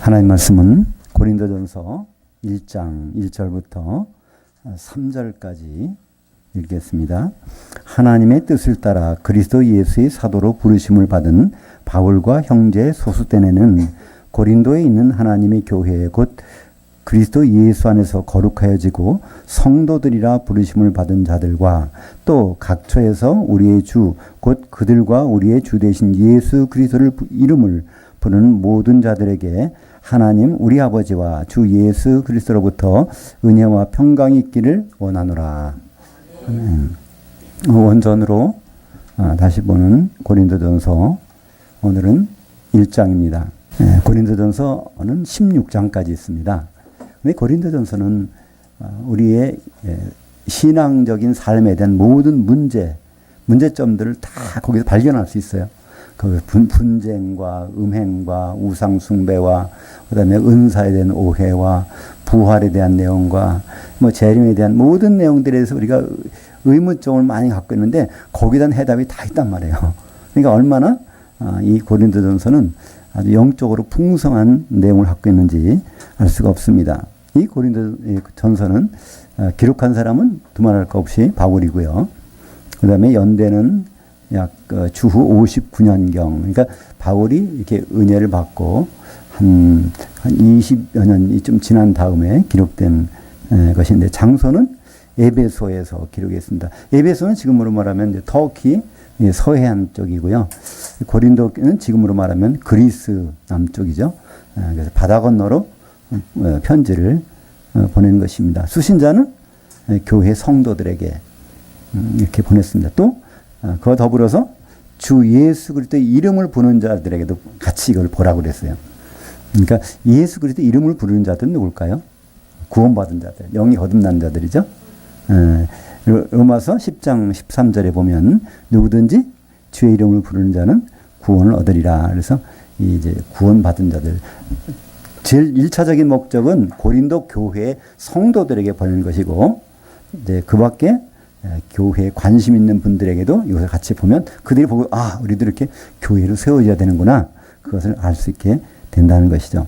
하나님 말씀은 고린도전서 1장 1절부터 3절까지 읽겠습니다. 하나님의 뜻을 따라 그리스도 예수의 사도로 부르심을 받은 바울과 형제 소수떼네는 고린도에 있는 하나님의 교회 곧 그리스도 예수 안에서 거룩하여지고 성도들이라 부르심을 받은 자들과 또 각처에서 우리의 주 곧 그들과 우리의 주 되신 예수 그리스도를 이름을 부르는 모든 자들에게 하나님 우리 아버지와 주 예수 그리스도로부터 은혜와 평강이 있기를 원하노라. 아멘. 원전으로 다시 보는 고린도전서, 오늘은 1장입니다. 고린도전서는 16장까지 있습니다. 근데 고린도전서는 우리의 신앙적인 삶에 대한 모든 문제점들을 다 거기서 발견할 수 있어요. 그 분쟁과 음행과 우상 숭배와 그다음에 은사에 대한 오해와 부활에 대한 내용과 뭐 재림에 대한 모든 내용들에 대해서 우리가 의문점을 많이 갖고 있는데 거기에 대한 해답이 다 있단 말이에요. 그러니까 얼마나 이 고린도전서는 아주 영적으로 풍성한 내용을 갖고 있는지 알 수가 없습니다. 이 고린도전서는 기록한 사람은 두말할 것 없이 바울이고요. 그다음에 연대는 약 주후 59년경, 그러니까 바울이 이렇게 은혜를 받고 한 20여 년이 좀 지난 다음에 기록된 것인데, 장소는 에베소에서 기록했습니다. 에베소는 지금으로 말하면 이제 터키 서해안 쪽이고요. 고린도는 지금으로 말하면 그리스 남쪽이죠. 그래서 바다 건너로 편지를 보낸 것입니다. 수신자는 교회 성도들에게 이렇게 보냈습니다. 또 그와 더불어서 주 예수 그리스도의 이름을 부르는 자들에게도 같이 이걸 보라고 그랬어요. 그러니까 예수 그리스도 이름을 부르는 자들은 누굴까요? 구원받은 자들, 영이 거듭난 자들이죠. 로마서 10장 13절에 보면 누구든지 주의 이름을 부르는 자는 구원을 얻으리라. 그래서 이제 구원받은 자들, 제일 1차적인 목적은 고린도 교회 성도들에게 보내는 것이고, 이제 그 밖에 교회에 관심 있는 분들에게도 이것을 같이 보면 그들이 보고 우리도 이렇게 교회를 세워줘야 되는구나, 그것을 알 수 있게 된다는 것이죠.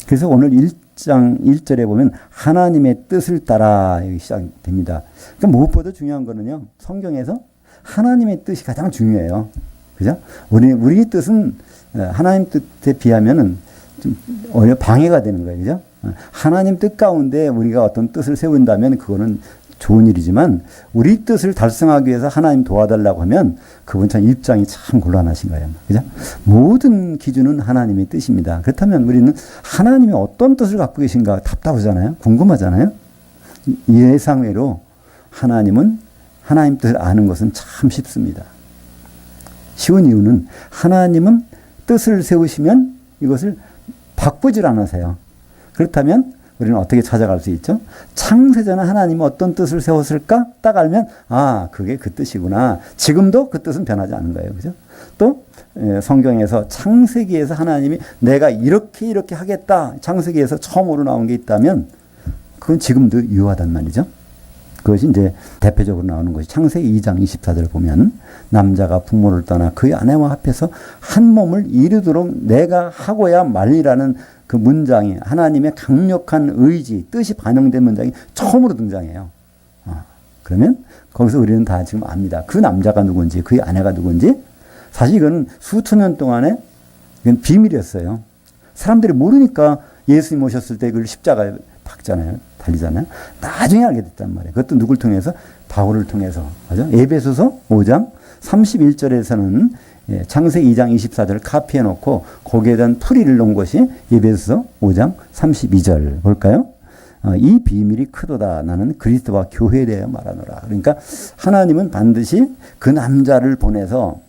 그래서 오늘 1장 1절에 보면 하나님의 뜻을 따라 시작됩니다. 그러니까 무엇보다 중요한 거는요, 성경에서 하나님의 뜻이 가장 중요해요. 그죠? 우리 뜻은 하나님 뜻에 비하면은 좀 오히려 방해가 되는 거예요. 그죠? 하나님 뜻 가운데 우리가 어떤 뜻을 세운다면 그거는 좋은 일이지만, 우리 뜻을 달성하기 위해서 하나님 도와달라고 하면 그분 참 입장이 참 곤란하신 거예요. 그죠? 모든 기준은 하나님의 뜻입니다. 그렇다면 우리는 하나님이 어떤 뜻을 갖고 계신가 답답하잖아요. 궁금하잖아요. 예상외로 하나님 뜻을 아는 것은 참 쉽습니다. 쉬운 이유는 하나님은 뜻을 세우시면 이것을 바꾸질 않으세요. 그렇다면 우리는 어떻게 찾아갈 수 있죠? 창세전에 하나님이 어떤 뜻을 세웠을까? 딱 알면 그게 그 뜻이구나. 지금도 그 뜻은 변하지 않은 거예요. 그죠? 또 성경에서 창세기에서 하나님이 내가 이렇게 하겠다, 창세기에서 처음으로 나온 게 있다면 그건 지금도 유효하단 말이죠. 그것이 이제 대표적으로 나오는 것이 창세기 2장 24절을 보면, 남자가 부모를 떠나 그의 아내와 합해서 한 몸을 이루도록 내가 하고야 말리라는 그 문장이, 하나님의 강력한 의지, 뜻이 반영된 문장이 처음으로 등장해요. 그러면 거기서 우리는 다 지금 압니다. 그 남자가 누군지, 그의 아내가 누군지. 사실 이거는 수천 년 동안에 이건 비밀이었어요. 사람들이 모르니까 예수님 오셨을 때 그걸 십자가에 박잖아요. 달리잖아요. 나중에 알게 됐단 말이에요. 그것도 누굴 통해서? 바울을 통해서. 맞아? 에베소서 5장 31절에서는 창세기 2장 24절을 카피해 놓고 거기에 대한 풀이를 놓은 것이 에베소서 5장 32절 볼까요? 이 비밀이 크도다. 나는 그리스도와 교회에 대해 말하노라. 그러니까 하나님은 반드시 그 남자를 보내서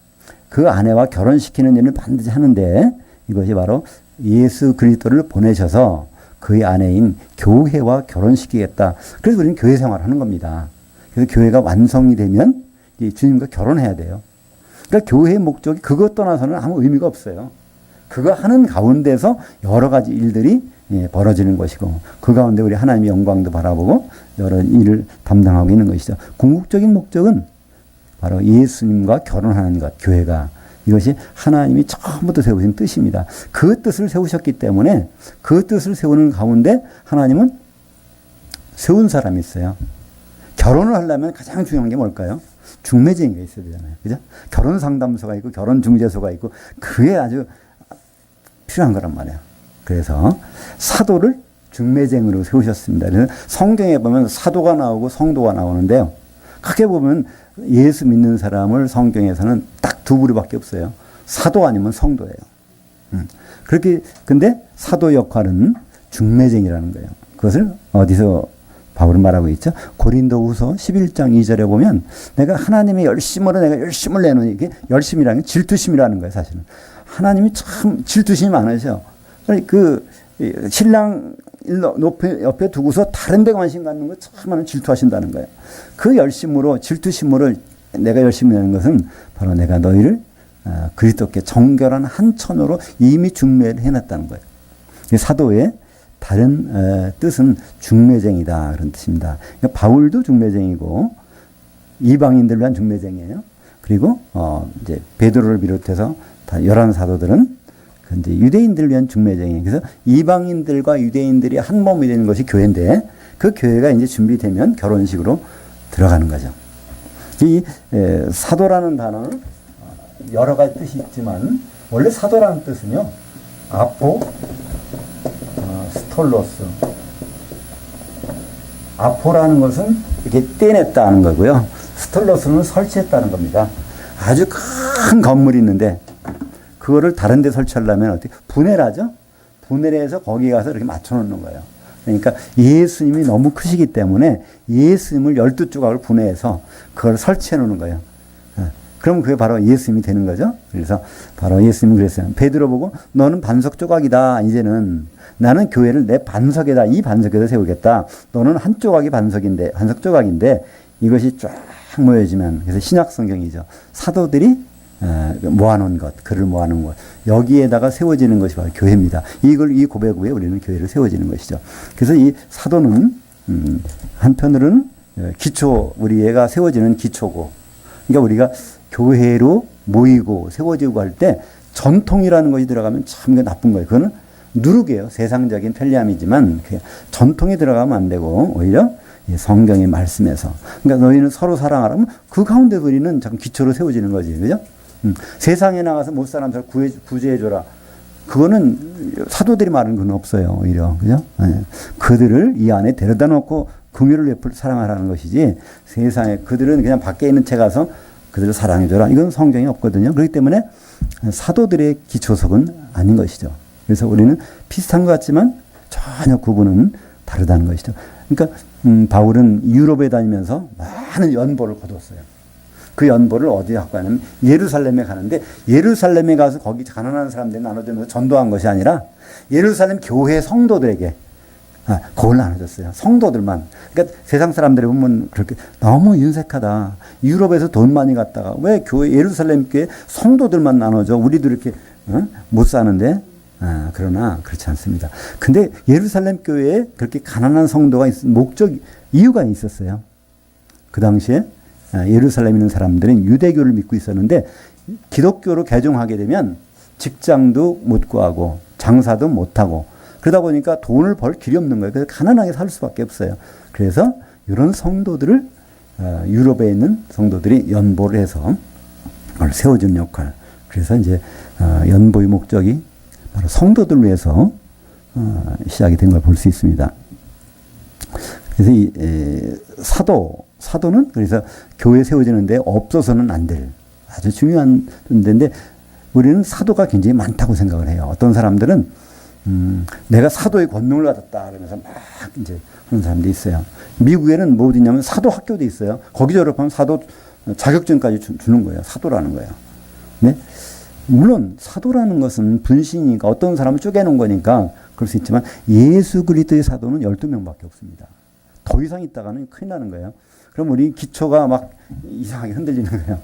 그 아내와 결혼시키는 일을 반드시 하는데, 이것이 바로 예수 그리스도를 보내셔서 그의 아내인 교회와 결혼시키겠다. 그래서 우리는 교회 생활을 하는 겁니다. 그래서 교회가 완성이 되면 주님과 결혼해야 돼요. 그러니까 교회의 목적이 그것 떠나서는 아무 의미가 없어요. 그거 하는 가운데서 여러 가지 일들이 벌어지는 것이고, 그 가운데 우리 하나님의 영광도 바라보고 여러 일을 담당하고 있는 것이죠. 궁극적인 목적은 바로 예수님과 결혼하는 것, 교회가 이것이 하나님이 처음부터 세우신 뜻입니다. 그 뜻을 세우셨기 때문에 그 뜻을 세우는 가운데 하나님은 세운 사람이 있어요. 결혼을 하려면 가장 중요한 게 뭘까요? 중매쟁이가 있어야 되잖아요. 그죠? 결혼 상담소가 있고 결혼 중재소가 있고 그게 아주 필요한 거란 말이에요. 그래서 사도를 중매쟁이로 세우셨습니다. 그래서 성경에 보면 사도가 나오고 성도가 나오는데요. 크게 보면 예수 믿는 사람을 성경에서는 딱 두 부류밖에 없어요. 사도 아니면 성도예요. 그렇게 근데 사도 역할은 중매쟁이라는 거예요. 그것을 어디서 바울은 말하고 있죠. 고린도후서 11장 2절에 보면 내가 하나님의 열심으로 내가 열심을 내노니 이게 열심이라는 게 질투심이라는 거예요. 사실은 하나님이 참 질투심이 많으셔. 그 신랑 옆에 두고서 다른 데 관심 갖는 거 참 많은 질투하신다는 거예요. 그 열심으로 질투심으로 내가 열심히 내는 것은 바로 내가 너희를 그리스도께 정결한 한 천으로 이미 중매를 해놨다는 거예요. 사도의 다른 뜻은 중매쟁이다 그런 뜻입니다. 그러니까 바울도 중매쟁이고 이방인들 위한 중매쟁이에요. 그리고 이제 베드로를 비롯해서 다 11사도들은 이제 유대인들을 위한 중매쟁이. 그래서 이방인들과 유대인들이 한 몸이 되는 것이 교회인데 그 교회가 이제 준비되면 결혼식으로 들어가는 거죠. 이 사도라는 단어는 여러 가지 뜻이 있지만 원래 사도라는 뜻은요. 아포, 스톨로스. 아포라는 것은 이렇게 떼냈다는 거고요. 스톨로스는 설치했다는 겁니다. 아주 큰 건물이 있는데 그거를 다른 데 설치하려면 어떻게 분해를 하죠? 분해를 해서 거기 가서 이렇게 맞춰 놓는 거예요. 그러니까 예수님이 너무 크시기 때문에 예수님을 12조각을 분해해서 그걸 설치해 놓는 거예요. 그럼 그게 바로 예수님이 되는 거죠. 그래서 바로 예수님은 그랬어요. 베드로 보고 너는 반석 조각이다. 이제는 나는 교회를 내 반석에다 이 반석에다 세우겠다. 너는 한 조각이 반석 조각인데 이것이 쫙 모여지면 그래서 신약 성경이죠. 사도들이 모아놓은 것, 글을 모아놓은 것 여기에다가 세워지는 것이 바로 교회입니다. 이 고백 후에 우리는 교회를 세워지는 것이죠. 그래서 이 사도는 한편으로는 기초 우리가 세워지는 기초고, 그러니까 우리가 교회로 모이고 세워지고 할 때 전통이라는 것이 들어가면 참 나쁜 거예요. 그거는 누룩이에요. 세상적인 편리함이지만 전통이 들어가면 안 되고 오히려 성경의 말씀에서 그러니까 너희는 서로 사랑하라면 그 가운데 우리는 참 기초로 세워지는 거지, 그죠? 세상에 나가서 못 사는 사람 구제해줘라. 그거는 사도들이 말하는 건 없어요, 오히려. 그죠? 네. 그들을 이 안에 데려다 놓고 긍휼을 베풀 사랑하라는 것이지 세상에 그들은 그냥 밖에 있는 채 가서 그들을 사랑해줘라. 이건 성경이 없거든요. 그렇기 때문에 사도들의 기초석은 아닌 것이죠. 그래서 우리는 비슷한 것 같지만 전혀 구분은 다르다는 것이죠. 그러니까 바울은 유럽에 다니면서 많은 연보를 거뒀어요. 그 연보를 어디에 갖고 가냐면 예루살렘에 가는데 예루살렘에 가서 거기 가난한 사람들이 나눠주면서 전도한 것이 아니라 예루살렘 교회 성도들에게 그걸 나눠줬어요. 성도들만. 그러니까 세상 사람들이 보면 그렇게 너무 윤색하다. 유럽에서 돈 많이 갖다가 왜 교회 예루살렘 교회 성도들만 나눠줘. 우리도 이렇게 못 사는데. 그러나 그렇지 않습니다. 근데 예루살렘 교회에 그렇게 가난한 성도가 이유가 있었어요. 그 당시에 예루살렘에 있는 사람들은 유대교를 믿고 있었는데 기독교로 개종하게 되면 직장도 못 구하고 장사도 못 하고 그러다 보니까 돈을 벌 길이 없는 거예요. 그래서 가난하게 살 수밖에 없어요. 그래서 이런 성도들을 유럽에 있는 성도들이 연보를 해서 세워주는 역할. 그래서 이제 연보의 목적이 바로 성도들 위해서 시작이 된 걸 볼 수 있습니다. 그래서 이 사도는 그래서 교회 세워지는데 없어서는 안 될 아주 중요한 데인데 우리는 사도가 굉장히 많다고 생각을 해요. 어떤 사람들은 내가 사도의 권능을 받았다 그러면서 막 이제 하는 사람도 있어요. 미국에는 뭐 어디냐면 사도 학교도 있어요. 거기 졸업하면 사도 자격증까지 주는 거예요. 사도라는 거예요. 네? 물론 사도라는 것은 분신이니까 어떤 사람을 쪼개놓은 거니까 그럴 수 있지만 예수 그리스도의 사도는 12명밖에 없습니다. 더 이상 있다가는 큰일 나는 거예요. 그럼 우리 기초가 막 이상하게 흔들리는 거예요.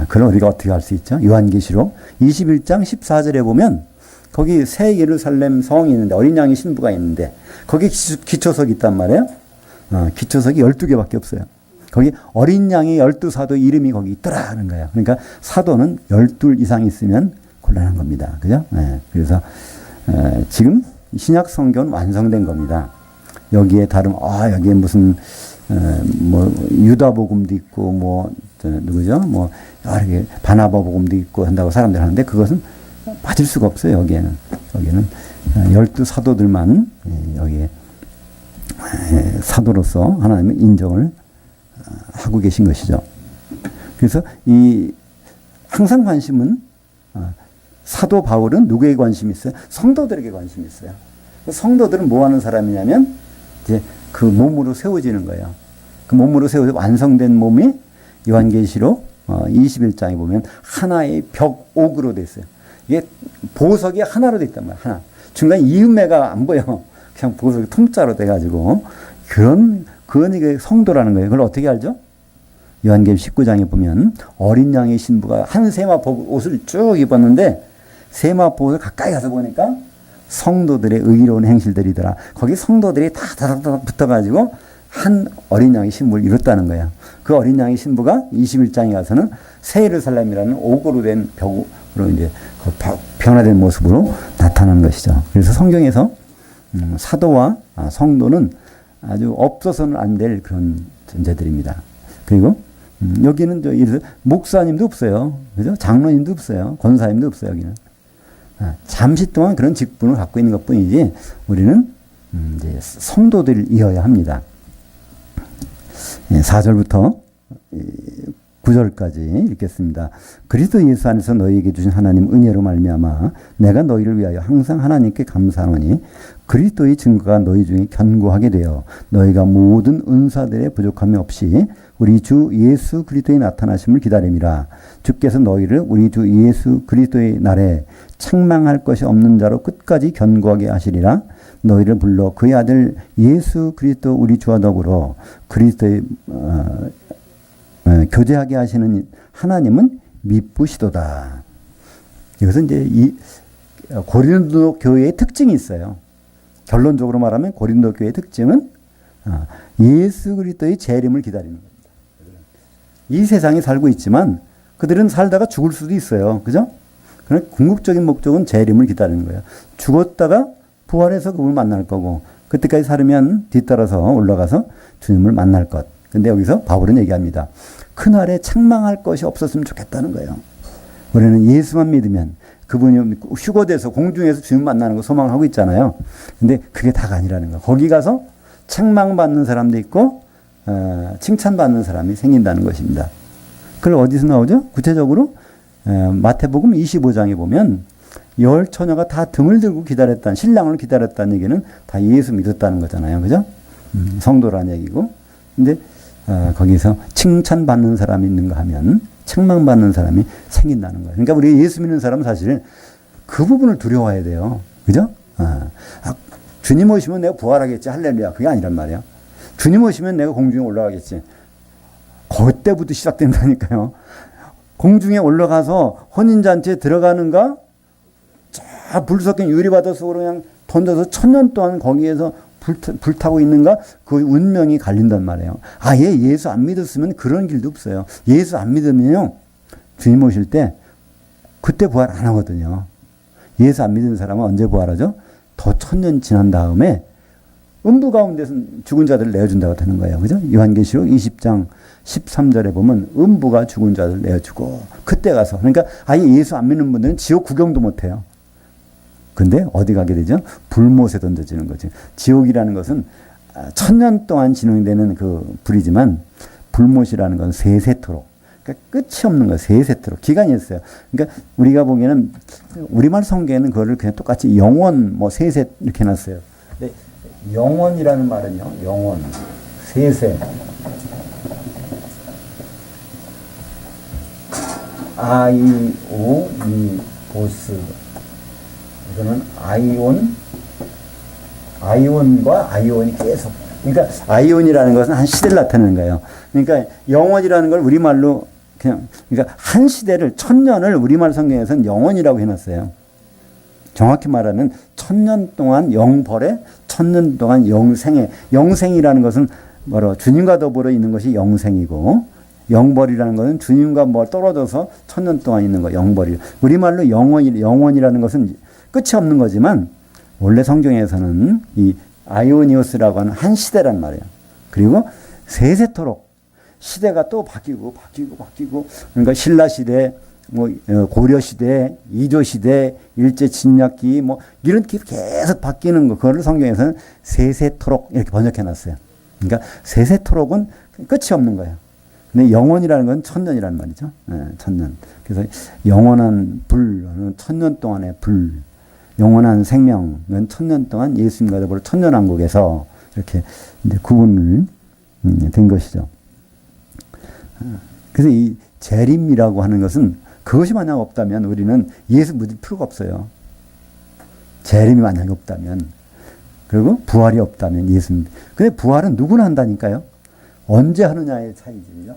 그럼 우리가 어떻게 할 수 있죠? 요한계시록 21장 14절에 보면 거기 새 예루살렘 성이 있는데 어린 양의 신부가 있는데 거기 기초석이 있단 말이에요. 기초석이 12개밖에 없어요. 거기 어린 양의 12사도 이름이 거기 있더라 하는 거예요. 그러니까 사도는 12 이상 있으면 곤란한 겁니다. 그죠? 네. 그래서 지금 신약 성경은 완성된 겁니다. 여기에 다른 여기에 무슨 뭐 유다 복음도 있고 뭐 누구죠? 뭐 여러 개 바나바 복음도 있고 한다고 사람들 하는데 그것은 빠질 수가 없어요. 여기에는 12 사도들만 여기에 사도로서 하나님의 인정을 하고 계신 것이죠. 그래서 이 항상 관심은 사도 바울은 누구에게 관심이 있어요? 성도들에게 관심이 있어요. 성도들은 뭐 하는 사람이냐면 이제 그 몸으로 세워지는 거예요. 그 몸으로 세워져 완성된 몸이 요한계시록 21장에 보면 하나의 벽옥으로 돼 있어요. 이게 보석이 하나로 돼 있단 말이에요. 하나. 중간에 이음매가 안 보여. 그냥 보석이 통짜로 돼가지고 그건 이게 성도라는 거예요. 그걸 어떻게 알죠? 요한계시록 19장에 보면 어린 양의 신부가 한 세마포 옷을 쭉 입었는데 세마포 옷을 가까이 가서 보니까 성도들의 의로운 행실들이더라. 거기 성도들이 다 다닥다닥 붙어가지고 한 어린 양의 신부를 이뤘다는 거예요. 그 어린 양의 신부가 21장에 가서는 새 예루살렘이라는 옥으로 된 벽으로 이제 변화된 모습으로 나타나는 것이죠. 그래서 성경에서 사도와 성도는 아주 없어서는 안 될 그런 존재들입니다. 그리고 여기는 예를 들어 목사님도 없어요. 그죠? 장로님도 없어요. 권사님도 없어요. 여기는. 잠시 동안 그런 직분을 갖고 있는 것 뿐이지 우리는 이제 성도들이어야 합니다. 4절부터 9절까지 읽겠습니다. 그리스도 예수 안에서 너희에게 주신 하나님 은혜로 말미암아 내가 너희를 위하여 항상 하나님께 감사하노니 그리스도의 증거가 너희 중에 견고하게 되어 너희가 모든 은사들의 부족함이 없이 우리 주 예수 그리스도의 나타나심을 기다림이라. 주께서 너희를 우리 주 예수 그리스도의 날에 책망할 것이 없는 자로 끝까지 견고하게 하시리라. 너희를 불러 그의 아들 예수 그리스도 우리 주와 더불어 그리스도의 교제하게 하시는 하나님은 미쁘시도다. 이것은 이제 이 고린도 교회의 특징이 있어요. 결론적으로 말하면 고린도 교회의 특징은 예수 그리스도의 재림을 기다리는 겁니다. 이 세상에 살고 있지만 그들은 살다가 죽을 수도 있어요. 그죠? 그러나 궁극적인 목적은 재림을 기다리는 거예요. 죽었다가 부활해서 그분을 만날 거고 그때까지 살으면 뒤따라서 올라가서 주님을 만날 것. 근데 여기서 바울은 얘기합니다. 그날에 책망할 것이 없었으면 좋겠다는 거예요. 우리는 예수만 믿으면 그분이 휴거돼서 공중에서 주님 만나는 거 소망하고 있잖아요. 근데 그게 다가 아니라는 거예요. 거기 가서 책망받는 사람도 있고 칭찬받는 사람이 생긴다는 것입니다. 그걸 어디서 나오죠? 구체적으로 마태복음 25장에 보면 10 처녀가 다 등을 들고 기다렸다는 신랑을 기다렸다는 얘기는 다 예수 믿었다는 거잖아요. 그죠? 성도라는 얘기고. 근데 거기서 칭찬받는 사람이 있는가 하면 책망받는 사람이 생긴다는 거예요. 그러니까 우리 예수 믿는 사람은 사실 그 부분을 두려워해야 돼요. 그죠? 주님 오시면 내가 부활하겠지. 할렐루야. 그게 아니란 말이야. 주님 오시면 내가 공중에 올라가겠지. 그때부터 시작된다니까요. 공중에 올라가서 혼인잔치에 들어가는가? 저 불 섞인 유리바다 속으로 그냥 던져서 1000년 동안 거기에서 불타고 있는가? 그 운명이 갈린단 말이에요. 아예 예수 안 믿었으면 그런 길도 없어요. 예수 안 믿으면요. 주님 오실 때 그때 부활 안 하거든요. 예수 안 믿는 사람은 언제 부활하죠? 더 1000년 지난 다음에 음부 가운데서 죽은 자들을 내어준다고 되는 거예요. 그죠? 요한계시록 20장 13절에 보면 음부가 죽은 자들을 내어주고 그때 가서 그러니까 아예 예수 안 믿는 분들은 지옥 구경도 못 해요. 근데 어디 가게 되죠? 불못에 던져지는 거죠. 지옥이라는 것은 1000년 동안 진행되는 그 불이지만 불못이라는 건 세세토록. 그러니까 끝이 없는 거예요. 세세토록. 기간이 있어요. 그러니까 우리가 보기에는 우리말 성경에는 그거를 그냥 똑같이 영원 뭐 세세 이렇게 해놨어요. 근데 영원이라는 말은요. 영원, 세세. 아이오니오스. 이거는 아이온과 아이온이 계속. 그러니까 아이온이라는 것은 한 시대를 나타내는 거예요. 그러니까 영원이라는 걸 우리말로 그냥, 그러니까 한 시대를 1000년을 우리말 성경에서는 영원이라고 해놨어요. 정확히 말하면 1000년 동안 영벌에 1000년 동안 영생에. 영생이라는 것은 주님과 더불어 있는 것이 영생이고, 영벌이라는 것은 주님과 떨어져서 1000년 동안 있는 거, 영벌이. 우리말로 영원이라는 것은 끝이 없는 거지만, 원래 성경에서는 이 아이오니오스라고 하는 한 시대란 말이에요. 그리고 세세토록 시대가 또 바뀌고, 그러니까 신라 시대, 고려 시대, 이조 시대, 일제 침략기, 이렇게 계속 바뀌는 거, 그거를 성경에서는 세세토록 이렇게 번역해 놨어요. 그러니까 세세토록은 끝이 없는 거예요. 근데 영원이라는 건 1000년이라는 말이죠. 1000년. 그래서 영원한 불, 1000년 동안의 불, 영원한 생명은 1000년 동안 예수님과 더불어 천년왕국에서 이렇게 이제 구분을 된 것이죠. 그래서 이 재림이라고 하는 것은 그것이 만약 없다면 우리는 예수 믿을 필요가 없어요. 재림이 만약에 없다면. 그리고 부활이 없다면 예수. 근데 부활은 누구나 한다니까요. 언제 하느냐의 차이지.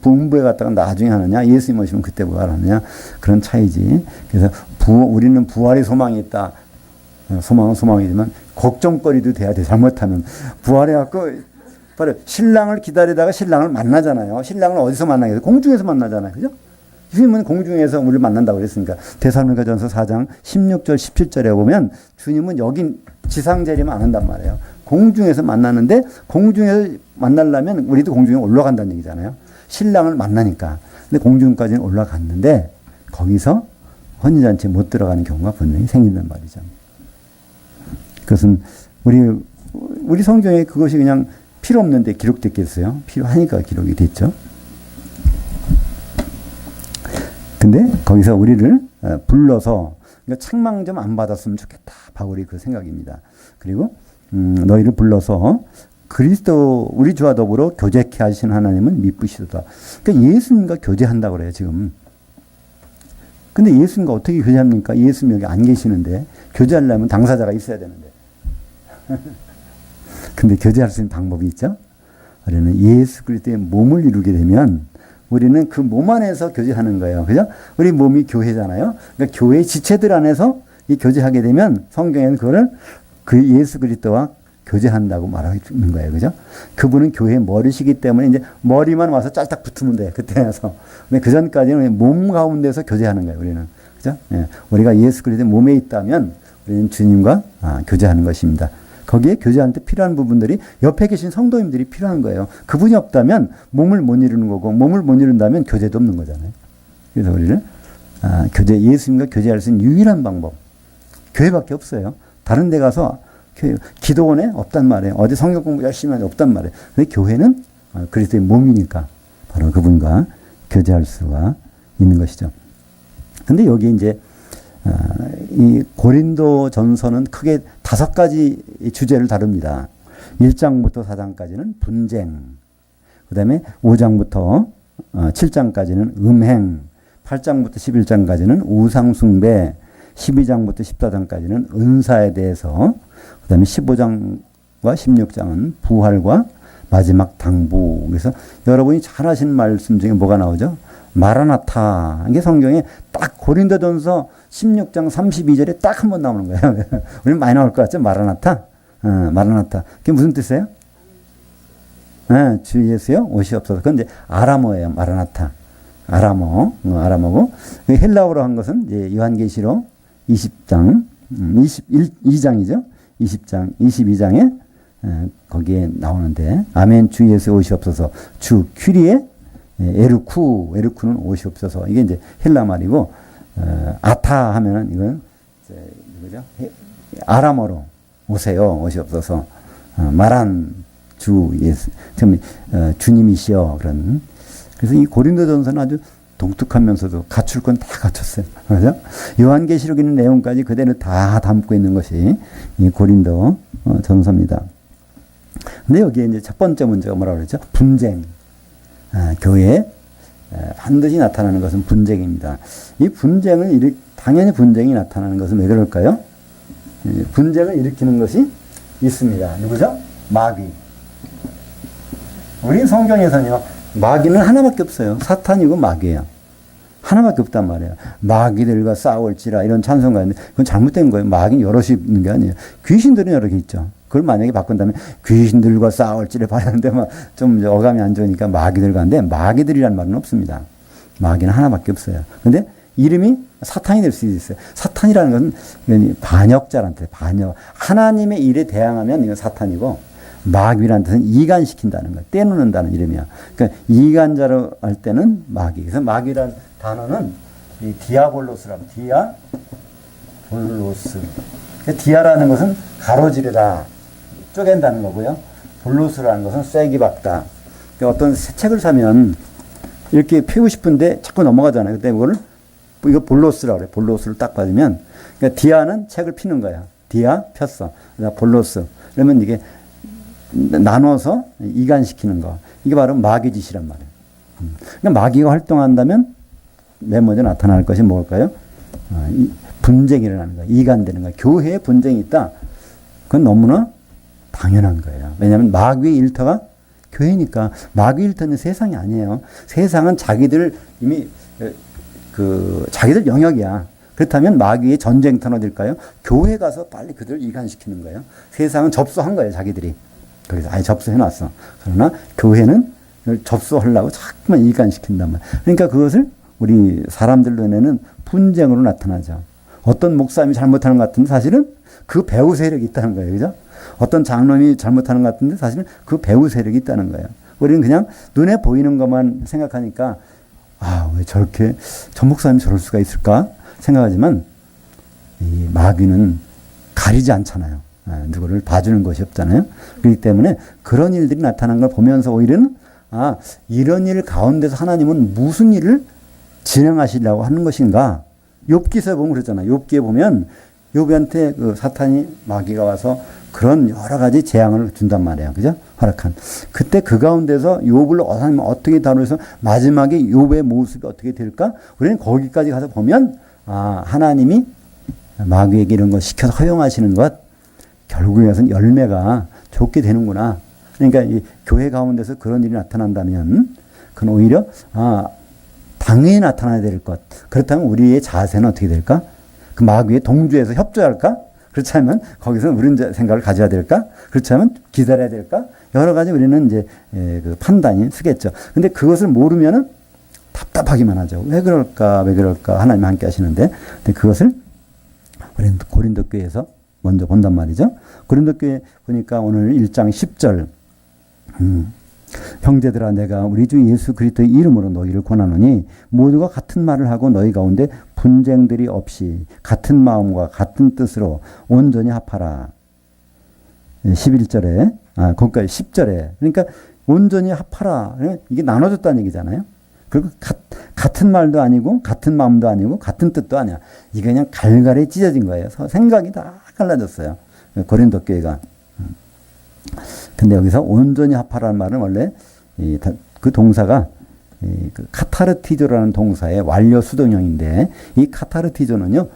부흥부에 갔다가 나중에 하느냐, 예수님 오시면 그때 부활하느냐, 그런 차이지. 그래서 우리는 부활의 소망이 있다. 소망은 소망이지만 걱정거리도 돼야 돼. 잘못하면 부활해갖고 바로 신랑을 기다리다가 신랑을 만나잖아요. 신랑을 어디서 만나겠어요? 공중에서 만나잖아요. 그죠? 주님은 공중에서 우리를 만난다고 그랬으니까. 데살로니가전서 4장 16절 17절에 보면 주님은 여긴 지상 재림 안 한단 말이에요. 공중에서 만나는데, 공중에서 만나려면 우리도 공중에 올라간다는 얘기잖아요. 신랑을 만나니까. 근데 공중까지는 올라갔는데 거기서 혼인잔치에 못 들어가는 경우가 분명히 생긴단 말이죠. 그것은 우리 성경에 그것이 그냥 필요 없는데 기록됐겠어요? 필요하니까 기록이 됐죠. 근데 거기서 우리를 불러서, 그러니까 책망 좀 안 받았으면 좋겠다. 바울이 그 생각입니다. 그리고 너희를 불러서 그리스도 우리 주와 더불어 교제케 하신 하나님은 미쁘시도다. 그러니까 예수님과 교제한다고 그래요, 지금. 근데 예수님과 어떻게 교제합니까? 예수님 여기 안 계시는데, 교제하려면 당사자가 있어야 되는데. 근데 교제할 수 있는 방법이 있죠? 우리는 예수 그리스도의 몸을 이루게 되면 우리는 그 몸 안에서 교제하는 거예요. 그죠? 우리 몸이 교회잖아요. 그러니까 교회 지체들 안에서 이 교제하게 되면 성경에는 그거를 그 예수 그리스도와 교제한다고 말하고 있는 거예요. 그죠? 그분은 교회의 머리시기 때문에 이제 머리만 와서 짤딱 붙으면 돼. 그때 와서. 근데 그 전까지는 몸 가운데서 교제하는 거예요. 우리는. 그죠? 예. 우리가 예수 그리스도의 몸에 있다면 우리는 주님과 교제하는 것입니다. 거기에 교제하는데 필요한 부분들이 옆에 계신 성도님들이 필요한 거예요. 그분이 없다면 몸을 못 이루는 거고, 몸을 못 이룬다면 교제도 없는 거잖아요. 그래서 우리는 예수님과 교제할 수 있는 유일한 방법, 교회밖에 없어요. 다른 데 가서 기도원에 없단 말이에요. 어디 성경 공부 열심히 하지 없단 말이에요. 근데 교회는 그리스도의 몸이니까 바로 그분과 교제할 수가 있는 것이죠. 근데 여기 이제 이 고린도 전서는 크게 5가지 주제를 다룹니다. 1장부터 4장까지는 분쟁, 그 다음에 5장부터 7장까지는 음행, 8장부터 11장까지는 우상숭배, 12장부터 14장까지는 은사에 대해서, 그 다음에 15장과 16장은 부활과 마지막 당부. 그래서 여러분이 잘 아시는 말씀 중에 뭐가 나오죠? 마라나타. 이게 성경에 딱 고린도전서 16장 32절에 딱 한 번 나오는 거예요. 우리는 많이 나올 것 같죠? 마라나타. 마라나타. 그게 무슨 뜻이에요? 주 예수여 오시옵소서. 그건 이제 아람어예요. 마라나타. 아람어고. 헬라어로 한 것은 이제 요한계시록 20장, 22장이죠. 20장, 22장에 거기에 나오는데, 아멘 주 예수 오시옵소서. 주 큐리에 에르쿠는 오시옵소서. 이게 이제 헬라 말이고, 아타 하면은 이건 뭐죠? 아람어로 오세요, 오시옵소서. 말한 주 예수, 주님이시여. 그런. 그래서 이 고린도전서는 아주 독특하면서도 갖출 건 다 갖췄어요. 그죠? 요한계시록에 있는 내용까지 그대로 다 담고 있는 것이 이 고린도 전서입니다. 근데 여기에 이제 첫 번째 문제가 뭐라고 그랬죠? 분쟁. 교회에 반드시 나타나는 것은 분쟁입니다. 이 분쟁을 당연히 분쟁이 나타나는 것은 왜 그럴까요? 분쟁을 일으키는 것이 있습니다. 누구죠? 마귀. 우리 성경에서는요, 마귀는 하나밖에 없어요. 사탄이고 마귀예요. 하나밖에 없단 말이에요. 마귀들과 싸울지라 이런 찬송가 있는데 그건 잘못된 거예요. 마귀는 여럿이 있는 게 아니에요. 귀신들은 여러 개 있죠. 그걸 만약에 바꾼다면 귀신들과 싸울지를 바라는데 좀 어감이 안 좋으니까 마귀들과 하는데 마귀들이라는 말은 없습니다. 마귀는 하나밖에 없어요. 근데 이름이 사탄이 될 수도 있어요. 사탄이라는 것은 반역자라는 뜻이에요. 반역. 하나님의 일에 대항하면 이건 사탄이고 마귀라는 뜻은 이간시킨다는 거예요. 떼놓는다는 이름이야. 그러니까 이간자로 할 때는 마귀. 그래서 마귀라는 단어는 이 디아볼로스라고 디아볼로스. 디아라는 것은 가로지르다, 쪼갠다는 거고요. 볼로스라는 것은 쐐기 박다. 그러니까 어떤 새 책을 사면 이렇게 펴고 싶은데 자꾸 넘어가잖아요. 그때 이거를 이거 볼로스라고 그래. 볼로스를 딱 받으면 그러니까 디아는 책을 피는 거야. 디아 폈어. 볼로스. 그러면 이게 나눠서 이간시키는 거. 이게 바로 마귀 짓이란 말이에요. 그러니까 마귀가 활동한다면 맨 먼저 나타날 것이 뭘까요? 분쟁이 일어나는 거야. 이간되는 거야. 교회에 분쟁이 있다. 그건 너무나 당연한 거예요. 왜냐하면 마귀의 일터가 교회니까. 마귀 일터는 세상이 아니에요. 세상은 자기들 이미 자기들 영역이야. 그렇다면 마귀의 전쟁터는 어딜까요? 교회 가서 빨리 그들을 이간시키는 거예요. 세상은 접수한 거예요, 자기들이. 거기서 아예 접수해놨어. 그러나 교회는 접수하려고 자꾸만 이간시킨단 말이에요. 그러니까 그것을 우리 사람들 눈에는 분쟁으로 나타나죠. 어떤 목사님이 잘못하는 것 같은데 사실은 그 배후 세력이 있다는 거예요. 그죠? 어떤 장로님이 잘못하는 것 같은데 사실은 그 배후 세력이 있다는 거예요. 우리는 그냥 눈에 보이는 것만 생각하니까 왜 저렇게 저 목사님이 저럴 수가 있을까 생각하지만 이 마귀는 가리지 않잖아요. 누구를 봐주는 것이 없잖아요. 그렇기 때문에 그런 일들이 나타난 걸 보면서 오히려는 이런 일 가운데서 하나님은 무슨 일을 진행하시려고 하는 것인가. 욥기서에 보면 그러잖아요. 욥기에 보면 욥한테 그 사탄이 마귀가 와서 그런 여러 가지 재앙을 준단 말이에요. 그죠? 허락한. 그때 그 가운데서 욥을 하나님 어떻게 다루어서 마지막에 욥의 모습이 어떻게 될까? 우리는 거기까지 가서 보면 하나님이 마귀에게 이런 거 시켜서 허용하시는 것 결국에는 열매가 좋게 되는구나. 그러니까 이 교회 가운데서 그런 일이 나타난다면 그건 오히려 당연히 나타나야 될 것. 그렇다면 우리의 자세는 어떻게 될까? 그 마귀의 동조에서 협조할까? 그렇지 않으면 거기서 우리는 생각을 가져야 될까? 그렇지 않으면 기다려야 될까? 여러 가지 우리는 이제 그 판단이 쓰겠죠. 근데 그것을 모르면은 답답하기만 하죠. 왜 그럴까? 왜 그럴까? 하나님 함께 하시는데. 근데 그것을 우리는 고린도 교회에서 먼저 본단 말이죠. 고린도 교회 보니까 오늘 1장 10절. 형제들아 내가 우리 주 예수 그리스도의 이름으로 너희를 권하노니 모두가 같은 말을 하고 너희 가운데 분쟁들이 없이 같은 마음과 같은 뜻으로 온전히 합하라. 11절에 거기까지 10절에 그러니까 온전히 합하라. 이게 나눠졌다는 얘기잖아요. 그리고 같은 말도 아니고 같은 마음도 아니고 같은 뜻도 아니야. 이게 그냥 갈갈이 찢어진 거예요. 생각이 다 갈라졌어요. 고린도 교회가. 근데 여기서 온전히 합하라는 말은 원래 그 동사가 그 카타르티조라는 동사의 완료 수동형인데 이 카타르티조는요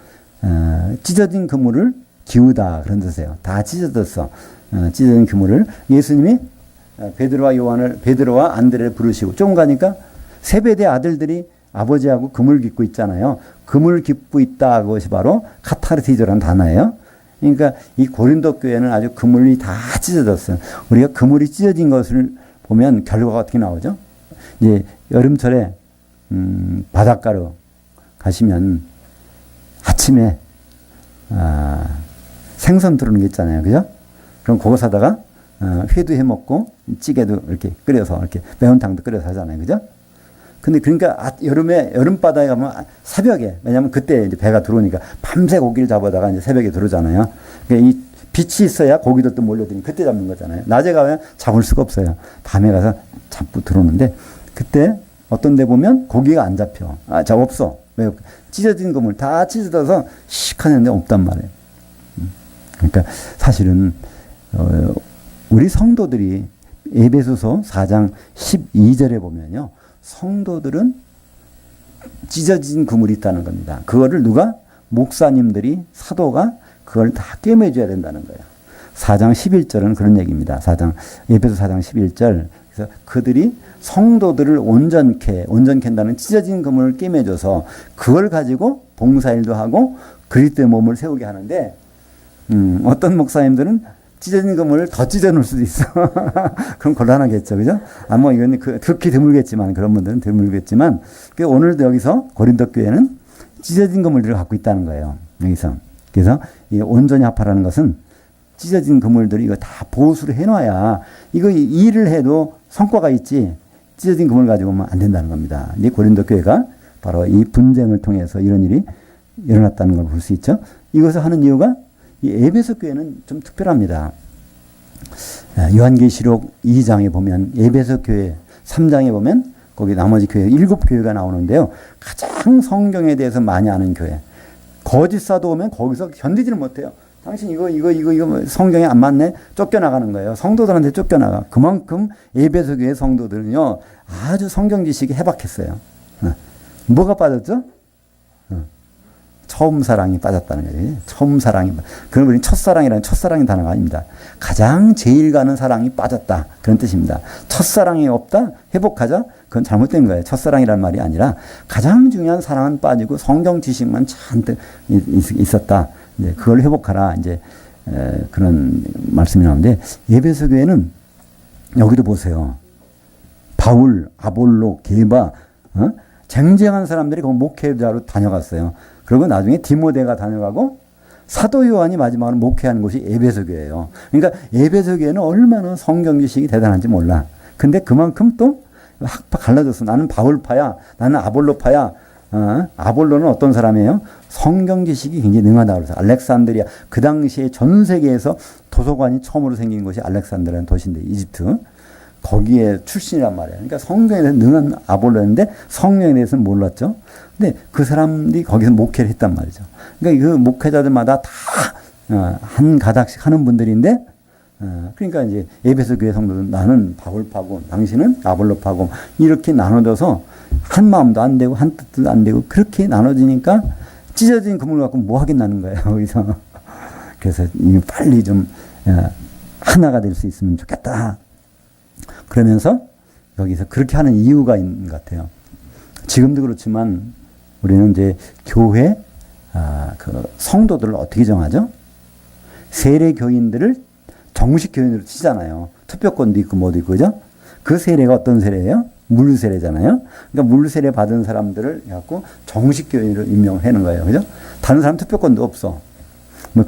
찢어진 그물을 기우다 그런 뜻이에요. 다 찢어졌어. 찢어진 그물을 예수님이 베드로와 안드레를 부르시고 조금 가니까 세베대 아들들이 아버지하고 그물 깃고 있잖아요. 그물 깃고 있다 그것이 바로 카타르티조라는 단어예요. 그러니까 이 고린도 교회는 아주 그물이 다 찢어졌어요. 우리가 그물이 찢어진 것을 보면 결과가 어떻게 나오죠? 이제 여름철에 바닷가로 가시면 아침에 생선 들어오는 게 있잖아요. 그죠? 그럼 그거 사다가 회도 해 먹고 찌개도 이렇게 끓여서 이렇게 매운탕도 끓여서 하잖아요. 그죠? 근데 그러니까 여름바다에 가면 새벽에, 왜냐면 그때 이제 배가 들어오니까 밤새 고기를 잡아다가 이제 새벽에 들어오잖아요. 그러니까 이 빛이 있어야 고기들도 몰려드니 그때 잡는 거잖아요. 낮에 가면 잡을 수가 없어요. 밤에 가서 잡고 들어오는데 그때 어떤 데 보면 고기가 안 잡혀. 없어. 왜? 찢어진 그물 다 찢어져서 시커는데 없단 말이에요. 그러니까 사실은 우리 성도들이 에베소서 4장 12절에 보면요. 성도들은 찢어진 그물이 있다는 겁니다. 그거를 누가? 목사님들이, 사도가 그걸 다 꿰매줘야 된다는 거예요. 4장 11절은 그런 얘기입니다. 에베소 4장 11절. 그래서 그들이 성도들을 온전케 한다는 찢어진 그물을 꿰매줘서 그걸 가지고 봉사일도 하고 그리스도의 몸을 세우게 하는데 어떤 목사님들은 찢어진 그물을 더 찢어 놓을 수도 있어. 그럼 곤란하겠죠. 그죠? 뭐 이건 극히 드물겠지만, 그런 분들은 드물겠지만, 오늘도 여기서 고린도 교회는 찢어진 그물들을 갖고 있다는 거예요. 여기서. 그래서 이 온전히 합하라는 것은 찢어진 그물들이 이거 다 보수를 해놔야 이거 일을 해도 성과가 있지, 찢어진 그물 가지고 오면 안 된다는 겁니다. 이 고린도 교회가 바로 이 분쟁을 통해서 이런 일이 일어났다는 걸 볼 수 있죠. 이것을 하는 이유가 이 에베소 교회는 좀 특별합니다. 요한계시록 2장에 보면 에베소 교회 3장에 보면 거기 나머지 교회 7교회가 나오는데요. 가장 성경에 대해서 많이 아는 교회. 거짓 사도 오면 거기서 견디지를 못해요. 당신 이거 성경에 안 맞네? 쫓겨나가는 거예요. 성도들한테 쫓겨나가. 그만큼 에베소 교회 성도들은요, 아주 성경 지식이 해박했어요. 뭐가 빠졌죠? 처음 사랑이 빠졌다는 거예요. 처음 사랑이. 그런 분이 첫사랑이라는 첫사랑이 단어가 아닙니다. 가장 제일 가는 사랑이 빠졌다. 그런 뜻입니다. 첫사랑이 없다? 회복하자? 그건 잘못된 거예요. 첫사랑이라는 말이 아니라 가장 중요한 사랑은 빠지고 성경 지식만 잔뜩 있었다. 이제 그걸 회복하라. 이제 그런 말씀이 나오는데, 에베소 교회는 여기도 보세요. 바울, 아볼로, 게바, 쟁쟁한 사람들이 거기 목회자로 다녀갔어요. 그리고 나중에 디모데가 다녀가고 사도 요한이 마지막으로 목회하는 곳이 에베소 교회예요. 그러니까 에베소 교회는 얼마나 성경 지식이 대단한지 몰라. 근데 그만큼 또 갈라졌어. 나는 바울파야, 나는 아볼로파야. 아볼로는 어떤 사람이에요? 성경 지식이 굉장히 능하다고 그래서 알렉산드리아, 그 당시에 전 세계에서 도서관이 처음으로 생긴 곳이 알렉산드리아라는 도시인데, 이집트. 거기에 출신이란 말이에요. 그러니까 성경에 대해서 능한 아볼로였는데 성령에 대해서는 몰랐죠. 근데 그 사람들이 거기서 목회를 했단 말이죠. 그러니까 그 목회자들마다 다 한 가닥씩 하는 분들인데, 그러니까 이제 에베소 교회 성도들은 나는 바울파고 당신은 아볼로파고 이렇게 나눠져서 한 마음도 안 되고 한 뜻도 안 되고 그렇게 나눠지니까 찢어진 그물 갖고 뭐 하겠다는 거예요. 거기서. 그래서 빨리 좀 하나가 될 수 있으면 좋겠다. 그러면서 여기서 그렇게 하는 이유가 있는 것 같아요. 지금도 그렇지만 우리는 이제 교회 그 성도들을 어떻게 정하죠? 세례 교인들을 정식 교인으로 치잖아요. 투표권도 있고 뭐도 있고, 그죠? 그 세례가 어떤 세례예요? 물 세례잖아요. 그러니까 물 세례 받은 사람들을 해갖고 정식 교인으로 임명하는 거예요. 그죠? 다른 사람 투표권도 없어. 뭐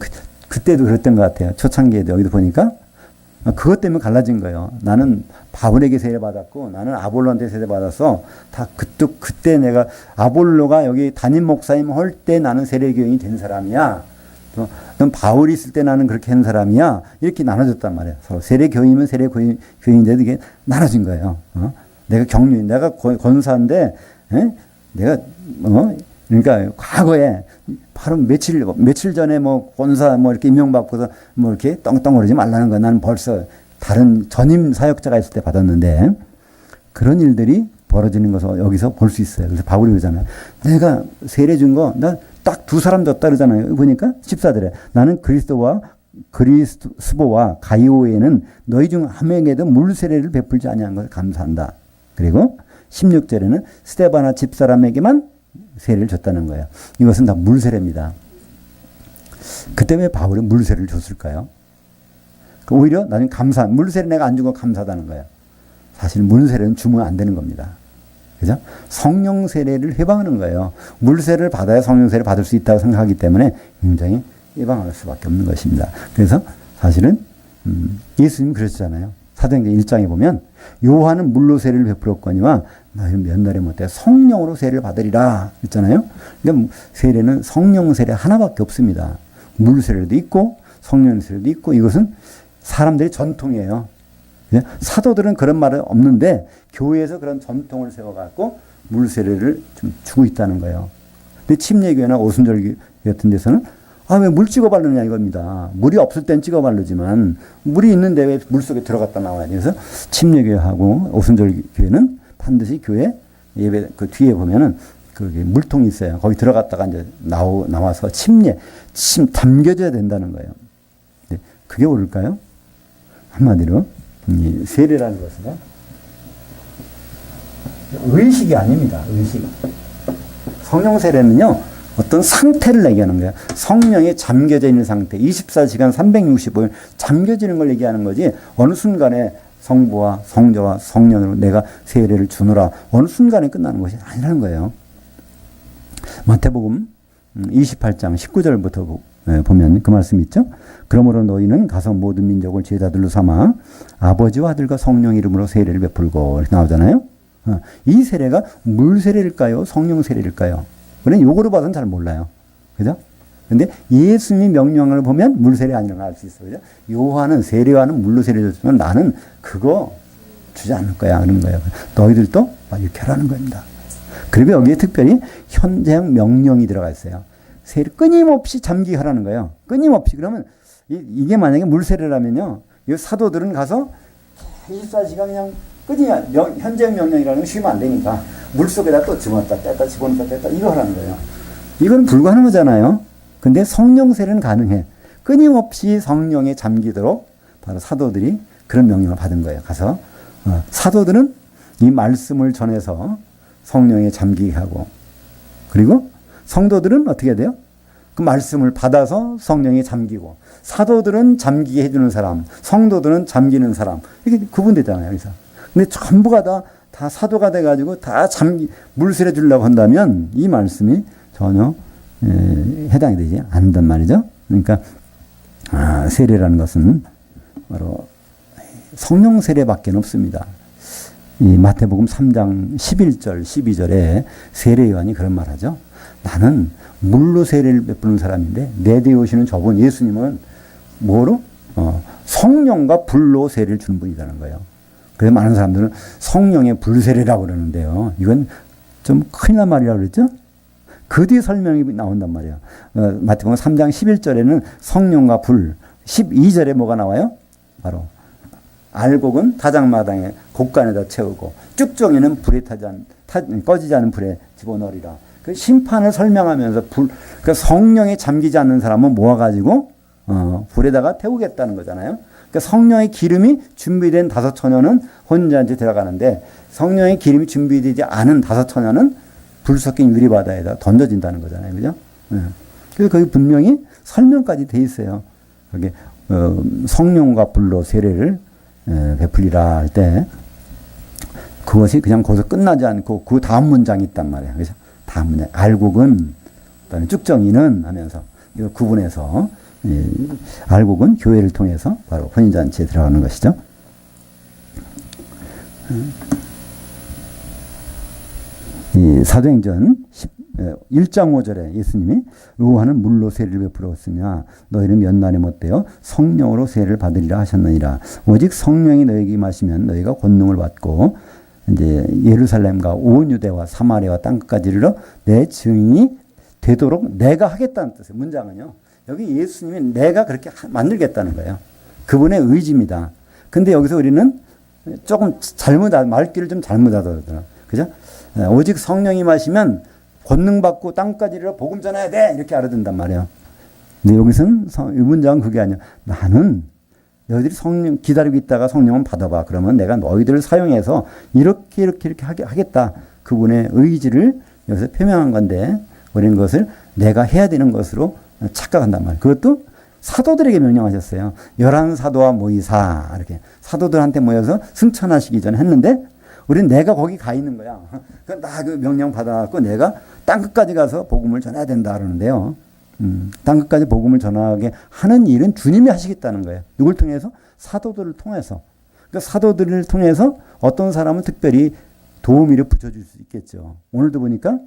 그때도 그랬던 것 같아요. 초창기에도 여기도 보니까 그것 때문에 갈라진 거예요. 나는 바울에게 세례받았고 나는 아볼로한테 세례받았어. 다 그때 내가 아볼로가 여기 담임 목사님 할 때 나는 세례교인이 된 사람이야. 넌 바울이 있을 때 나는 그렇게 한 사람이야. 이렇게 나눠졌단 말이에요. 서로 세례교인이면 세례교인인데도 이게 나눠진 거예요. 내가 경륜, 내가 권사인데, 내가 그러니까 과거에 바로 며칠 전에 뭐 권사 뭐 이렇게 임명받고서 뭐 이렇게 떵떵거리지 말라는 거야. 나는 벌써 다른 전임 사역자가 있을 때 받았는데, 그런 일들이 벌어지는 것을 여기서 볼 수 있어요. 그래서 바울이 그러잖아요. 내가 세례 준 거 나 딱 2사람 줬다 그러잖아요. 보니까 14절에 나는 그리스도와 가이오에는 너희 중 한 명에도 물 세례를 베풀지 아니한 것을 감사한다. 그리고 16절에는 스데바나 집사람에게만 세례를 줬다는 거예요. 이것은 다 물 세례입니다. 그때 왜 바울이 물 세례를 줬을까요? 오히려 나중에 물 세례 내가 안 준 거 감사하다는 거예요. 사실 물 세례는 주면 안 되는 겁니다. 그죠? 성령 세례를 해방하는 거예요. 물 세례를 받아야 성령 세례를 받을 수 있다고 생각하기 때문에 굉장히 해방할 수밖에 없는 것입니다. 그래서 사실은 예수님이 그러셨잖아요. 사도행전 1장에 보면 요한은 물로 세례를 베풀었거니와 너희는 몇 날에 못해 성령으로 세례를 받으리라 했잖아요. 그러니까 세례는 성령 세례 하나밖에 없습니다. 물 세례도 있고 성령 세례도 있고, 이것은 사람들의 전통이에요. 사도들은 그런 말은 없는데 교회에서 그런 전통을 세워갖고 물 세례를 좀 주고 있다는 거예요. 근데 침례교회나 오순절 같은 데서는 왜 물 찍어 바르느냐 이겁니다. 물이 없을 땐 찍어 바르지만 물이 있는데 왜 물 속에 들어갔다 나와야 돼. 그래서 침례교회하고 오순절 교회는 반드시 교회 예배 그 뒤에 보면은 그 물통이 있어요. 거기 들어갔다가 이제 나와서 담겨져야 된다는 거예요. 그게 옳을까요? 한마디로 이 세례라는 것은 의식이 아닙니다. 의식. 성령 세례는요, 어떤 상태를 얘기하는 거야. 성령에 잠겨져 있는 상태. 24시간 365일 잠겨지는 걸 얘기하는 거지. 어느 순간에 성부와 성자와 성령으로 내가 세례를 주노라. 어느 순간에 끝나는 것이 아니라는 거예요. 마태복음 28장 19절부터 보면 그 말씀이 있죠. 그러므로 너희는 가서 모든 민족을 제자들로 삼아 아버지와 아들과 성령 이름으로 세례를 베풀고 이렇게 나오잖아요. 이 세례가 물 세례일까요? 성령 세례일까요? 우리는 요거로 봐서는 잘 몰라요. 그죠? 근데 예수님이 명령을 보면 물 세례 아니라는 걸 알 수 있어요. 그죠? 요한은 세례와는 물로 세례 줬지만 나는 그거 주지 않을 거야. 그런 거예요. 너희들도 이렇게 하라는 겁니다. 그리고 여기에 특별히 현재형 명령이 들어가 있어요. 세례 끊임없이 잠기게 하라는 거예요. 끊임없이. 그러면 이게 만약에 물세례라면요. 이 사도들은 가서 24시간 그냥 끊임없이 현재형 명령이라는 거 쉬면 안 되니까 물속에다 또 집어넣었다 뺐다 집어넣었다 뺐다 이거 하라는 거예요. 이건 불가능하잖아요. 근데 성령 세례는 가능해. 끊임없이 성령에 잠기도록 바로 사도들이 그런 명령을 받은 거예요. 가서 사도들은 이 말씀을 전해서 성령에 잠기게 하고 그리고 성도들은 어떻게 돼요? 그 말씀을 받아서 성령에 잠기고 사도들은 잠기게 해주는 사람, 성도들은 잠기는 사람 이렇게 구분되잖아요. 그래서 근데 전부가 다 사도가 돼가지고 다 물세례 주려고 한다면 이 말씀이 전혀 해당이 되지 않는단 말이죠. 그러니까 세례라는 것은 바로 성령 세례밖에 없습니다. 이 마태복음 3장 11절 12절에 세례 요한이 그런 말 하죠. 나는 물로 세례를 베푸는 사람인데 내 뒤에 오시는 저분 예수님은 뭐로? 성령과 불로 세례를 주는 분이라는 거예요. 그래서 많은 사람들은 성령의 불세례라고 그러는데요. 이건 좀 큰일 난 말이라고 그랬죠? 그 뒤에 설명이 나온단 말이에요. 마태복음 3장 11절에는 성령과 불, 12절에 뭐가 나와요? 바로 알곡은 다장마당에 곡간에다 채우고 쭉정이는 불에 꺼지지 않은 불에 집어넣으리라. 그 심판을 설명하면서 그 성령에 잠기지 않는 사람은 모아가지고 불에다가 태우겠다는 거잖아요. 그러니까 성령의 기름이 준비된 다섯 처녀는 혼인잔치에 들어가는데 성령의 기름이 준비되지 않은 다섯 처녀는 불 섞인 유리바다에다 던져진다는 거잖아요. 그죠? 그래서 거기 분명히 설명까지 돼 있어요. 거기 성령과 불로 세례를 베풀리라 할 때 그것이 그냥 거기서 끝나지 않고 그 다음 문장이 있단 말이에요. 그래서 다음 문장 알곡은 그다음에 쭉정이는 하면서 이걸 구분해서 알곡은 교회를 통해서 바로 혼인잔치에 들어가는 것이죠. 이 사도행전 1장 5절에 예수님이 요한은 물로 세례를 베풀었으냐 너희는 몇 날에 못되어 성령으로 세례를 받으리라 하셨느니라. 오직 성령이 너희에게 임하시면 너희가 권능을 받고 이제 예루살렘과 온 유대와 사마리아와 땅끝까지 이르러 내 증인이 되도록 내가 하겠다는 뜻이에요. 문장은요. 여기 예수님이 내가 그렇게 만들겠다는 거예요. 그분의 의지입니다. 근데 여기서 우리는 조금 말귀를 좀 잘못 하더라고요. 그죠? 오직 성령이 마시면 권능 받고 땅까지 이르러 복음 전해야 돼 이렇게 알아듣는단 말이에요. 근데 여기서는 이 문장은 그게 아니야. 나는 너희들이 성령 기다리고 있다가 성령은 받아봐. 그러면 내가 너희들을 사용해서 이렇게 하겠다. 그분의 의지를 여기서 표명한 건데 우리는 그것을 내가 해야 되는 것으로 착각한단 말이에요. 그것도 사도들에게 명령하셨어요. 11사도와 모이사 이렇게 사도들한테 모여서 승천하시기 전에 했는데 우리는 내가 거기 가 있는 거야. 나 그 명령 받아갖고 내가 땅끝까지 가서 복음을 전해야 된다 그러는데요. 땅끝까지 복음을 전하게 하는 일은 주님이 하시겠다는 거예요. 누굴 통해서? 사도들을 통해서. 그러니까 사도들을 통해서 어떤 사람은 특별히 도우미를 붙여줄 수 있겠죠. 오늘도 보니까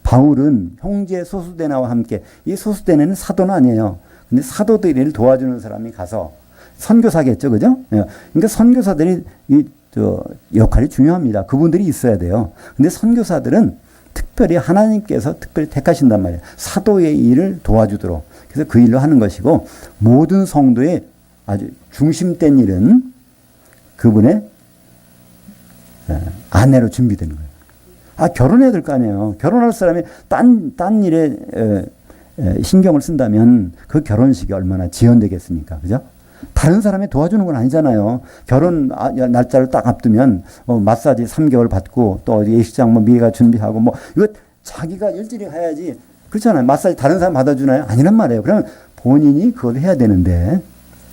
바울은 형제 소수대나와 함께 이 소수대는 사도는 아니에요. 근데 사도들을 도와주는 사람이 가서 선교사겠죠, 그죠? 그러니까 선교사들이 역할이 중요합니다. 그분들이 있어야 돼요. 근데 선교사들은 특별히 하나님께서 특별히 택하신단 말이에요. 사도의 일을 도와주도록. 그래서 그 일로 하는 것이고 모든 성도의 아주 중심된 일은 그분의 아내로 준비되는 거예요. 결혼해야 될 거 아니에요. 결혼할 사람이 딴 일에 신경을 쓴다면 그 결혼식이 얼마나 지연되겠습니까? 그죠? 다른 사람이 도와주는 건 아니잖아요. 결혼 날짜를 딱 앞두면 마사지 3개월 받고 또 예식장 미래가 준비하고 이거 자기가 일일이 해야지. 그렇잖아요. 마사지 다른 사람 받아주나요? 아니란 말이에요. 그러면 본인이 그걸 해야 되는데,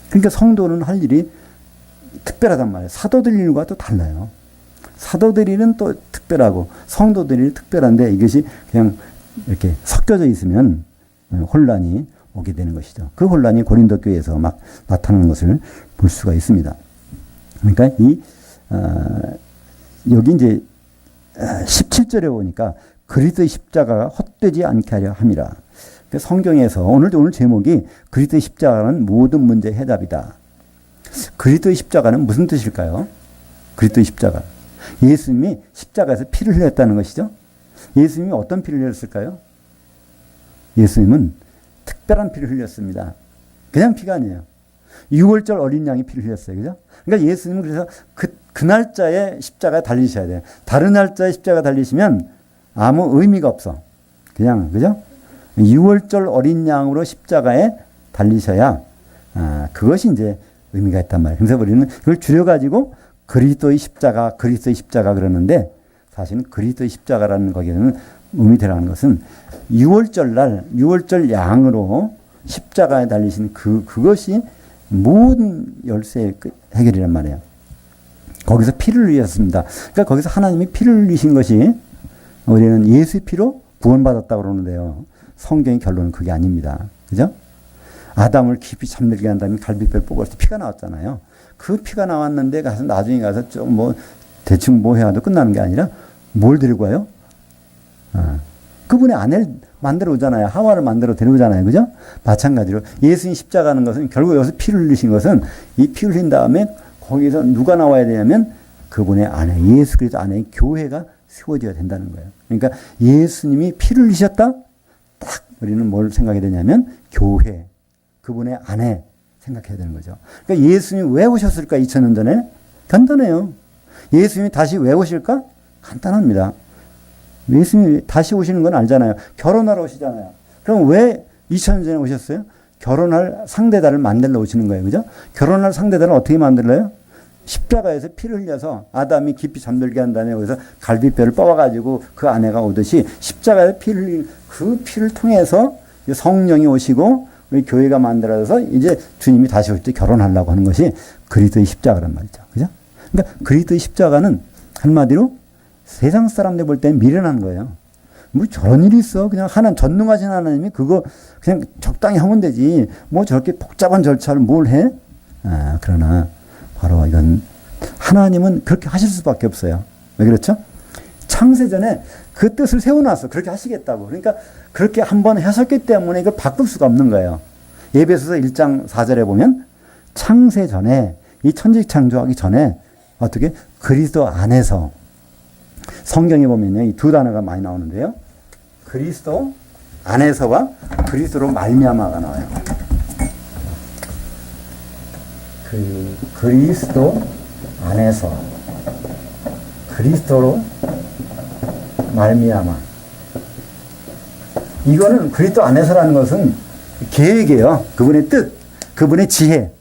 그러니까 성도는 할 일이 특별하단 말이에요. 사도들 일과 또 달라요. 사도들 일은 또 특별하고 성도들 일은 특별한데 이것이 그냥 이렇게 섞여져 있으면 혼란이 오게 되는 것이죠. 그 혼란이 고린도 교회에서 막 나타나는 것을 볼 수가 있습니다. 그러니까 여기 이제 17절에 보니까 그리스도의 십자가가 헛되지 않게 하려 함이라. 성경에서 오늘 제목이 그리스도의 십자가는 모든 문제의 해답이다. 그리스도의 십자가는 무슨 뜻일까요? 그리스도의 십자가. 예수님이 십자가에서 피를 흘렸다는 것이죠. 예수님이 어떤 피를 흘렸을까요? 예수님은 특별한 피를 흘렸습니다. 그냥 피가 아니에요. 6월절 어린 양이 피를 흘렸어요. 그죠? 그러니까 예수님은 그래서 그 날짜에 십자가에 달리셔야 돼요. 다른 날짜에 십자가 달리시면 아무 의미가 없어. 그냥, 그죠? 6월절 어린 양으로 십자가에 달리셔야, 그것이 이제 의미가 있단 말이에요. 그래서 우리는 그걸 줄여가지고 그리스도의 십자가 그러는데 사실은 그리스도의 십자가라는 거기에는 의미 들어가는 것은 6월절 양으로 십자가에 달리신 그것이 모든 열쇠의 해결이란 말이에요. 거기서 피를 흘리셨습니다. 그러니까 거기서 하나님이 피를 흘리신 것이 우리는 예수의 피로 구원받았다고 그러는데요. 성경의 결론은 그게 아닙니다. 그죠? 아담을 깊이 잠들게 한 다음에 갈비뼈를 뽑을 때 피가 나왔잖아요. 그 피가 나왔는데 나중에 가서 좀 대충 해야도 끝나는 게 아니라 뭘 들고 와요? 그분의 아내를 만들어 오잖아요. 하와를 만들어 데려오잖아요. 그죠? 마찬가지로 예수님 십자가는 것은 결국 여기서 피를 흘리신 것은 이 피 흘린 다음에 거기서 누가 나와야 되냐면 그분의 아내, 예수 그리스도 아내의 교회가 세워져야 된다는 거예요. 그러니까 예수님이 피를 흘리셨다? 딱 우리는 뭘 생각해야 되냐면 교회, 그분의 아내 생각해야 되는 거죠. 그러니까 예수님이 왜 오셨을까? 2000년 전에? 간단해요. 예수님이 다시 왜 오실까? 간단합니다. 예수님이 다시 오시는 건 알잖아요. 결혼하러 오시잖아요. 그럼 왜 2000년 전에 오셨어요? 결혼할 상대자를 만들러 오시는 거예요. 그죠? 결혼할 상대자를 어떻게 만들어요? 십자가에서 피를 흘려서 아담이 깊이 잠들게 한 다음에 거기서 갈비뼈를 뽑아가지고 그 아내가 오듯이 십자가에서 피를 흘린 그 피를 통해서 성령이 오시고 우리 교회가 만들어져서 이제 주님이 다시 올 때 결혼하려고 하는 것이 그리스도의 십자가란 말이죠. 그죠? 그러니까 그리스도의 십자가는 한마디로 세상 사람들 볼 때는 미련한 거예요. 뭐 저런 일이 있어. 그냥 전능하신 하나님이 그거 그냥 적당히 하면 되지. 뭐 저렇게 복잡한 절차를 뭘 해? 그러나 바로 이건 하나님은 그렇게 하실 수밖에 없어요. 왜 그렇죠? 창세전에 그 뜻을 세워놨어. 그렇게 하시겠다고. 그러니까 그렇게 한번 하셨기 때문에 이걸 바꿀 수가 없는 거예요. 에베소서 1장 4절에 보면 창세전에 이 천지 창조하기 전에 어떻게 그리스도 안에서 성경에 보면요. 이 두 단어가 많이 나오는데요. 그리스도 안에서와 그리스도로 말미암아가 나와요. 그리스도 안에서 그리스도로 말미암아. 이거는 그리스도 안에서라는 것은 계획이에요. 그분의 뜻, 그분의 지혜.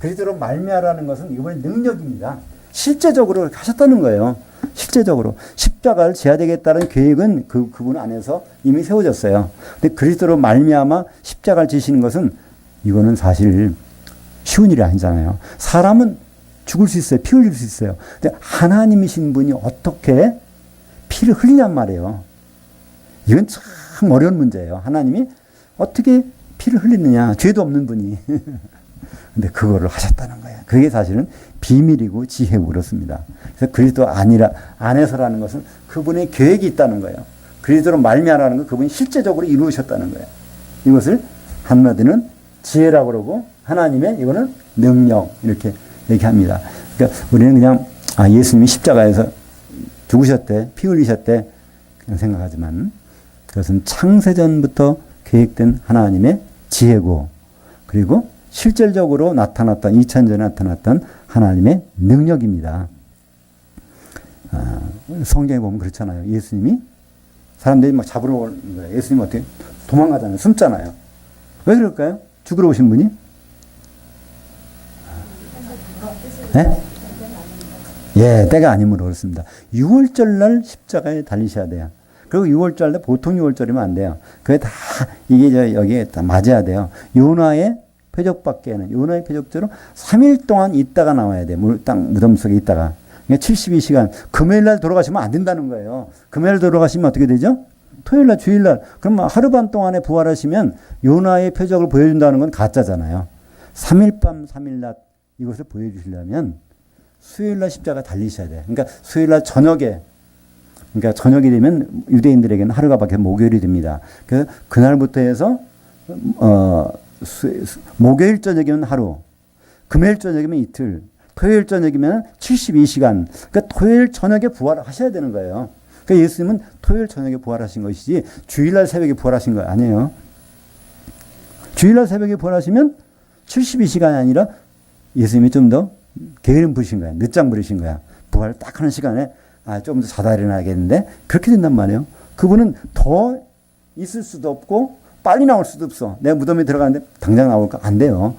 그리스도로 말미암아라는 것은 이분의 능력입니다. 실제적으로 하셨다는 거예요. 실제적으로 십자가를 져야 되겠다는 계획은 그분 안에서 이미 세워졌어요. 근데 그리스도로 말미암아 십자가를 지시는 것은 이거는 사실 쉬운 일이 아니잖아요. 사람은 죽을 수 있어요. 피 흘릴 수 있어요. 근데 하나님이신 분이 어떻게 피를 흘리냔 말이에요. 이건 참 어려운 문제예요. 하나님이 어떻게 피를 흘리느냐. 죄도 없는 분이. 근데 그거를 하셨다는 거예요. 그게 사실은 비밀이고 지혜고 그렇습니다. 그래서 그리스도 안에서라는 것은 그분의 계획이 있다는 거예요. 그리스도로 말미암아라는 건 그분이 실제적으로 이루셨다는 거예요. 이것을 한마디는 지혜라고 그러고 하나님의 이거는 능력 이렇게 얘기합니다. 그러니까 우리는 그냥 예수님이 십자가에서 죽으셨대, 피 흘리셨대 그냥 생각하지만 그것은 창세전부터 계획된 하나님의 지혜고 그리고 실질적으로 나타났던 2000전에 나타났던 하나님의 능력입니다. 성경에 보면 그렇잖아요. 예수님이 사람들이 막 잡으러 오는 거예요. 예수님 어떻게 도망가잖아요. 숨잖아요. 왜 그럴까요? 죽으러 오신 분이? 네? 예, 때가 아니므로 그렇습니다. 6월절 날 십자가에 달리셔야 돼요. 그리고 6월절도 보통 6월절이면 안 돼요. 그게 다 이게 여기에 다 맞아야 돼요. 요나의 표적밖에는 요나의 표적대로 3일 동안 있다가 나와야 돼. 땅 무덤 속에 있다가. 그러니까 72시간 금요일 날 돌아가시면 안 된다는 거예요. 금요일 돌아가시면 어떻게 되죠? 토요일 날 주일 날 그럼 하루 반 동안에 부활하시면 요나의 표적을 보여준다는 건 가짜잖아요. 3일 밤 3일 낮 이것을 보여주시려면 수요일 날 십자가 달리셔야 돼요. 그러니까 수요일 날 저녁에 그러니까 저녁이 되면 유대인들에게는 하루가 밖에 목요일이 됩니다. 그래서 그날부터 해서 목요일 저녁이면 하루, 금요일 저녁이면 이틀, 토요일 저녁이면 72시간. 그러니까 토요일 저녁에 부활하셔야 되는 거예요. 그러니까 예수님은 토요일 저녁에 부활하신 것이지 주일날 새벽에 부활하신 거 아니에요. 주일날 새벽에 부활하시면 72시간이 아니라 예수님이 좀 더 게으름 부리신 거야. 늦장 부리신 거야. 부활 딱 하는 시간에 조금 더 자다 일어나야겠는데 그렇게 된단 말이에요. 그분은 더 있을 수도 없고 빨리 나올 수도 없어. 내가 무덤에 들어가는데 당장 나올까? 안 돼요.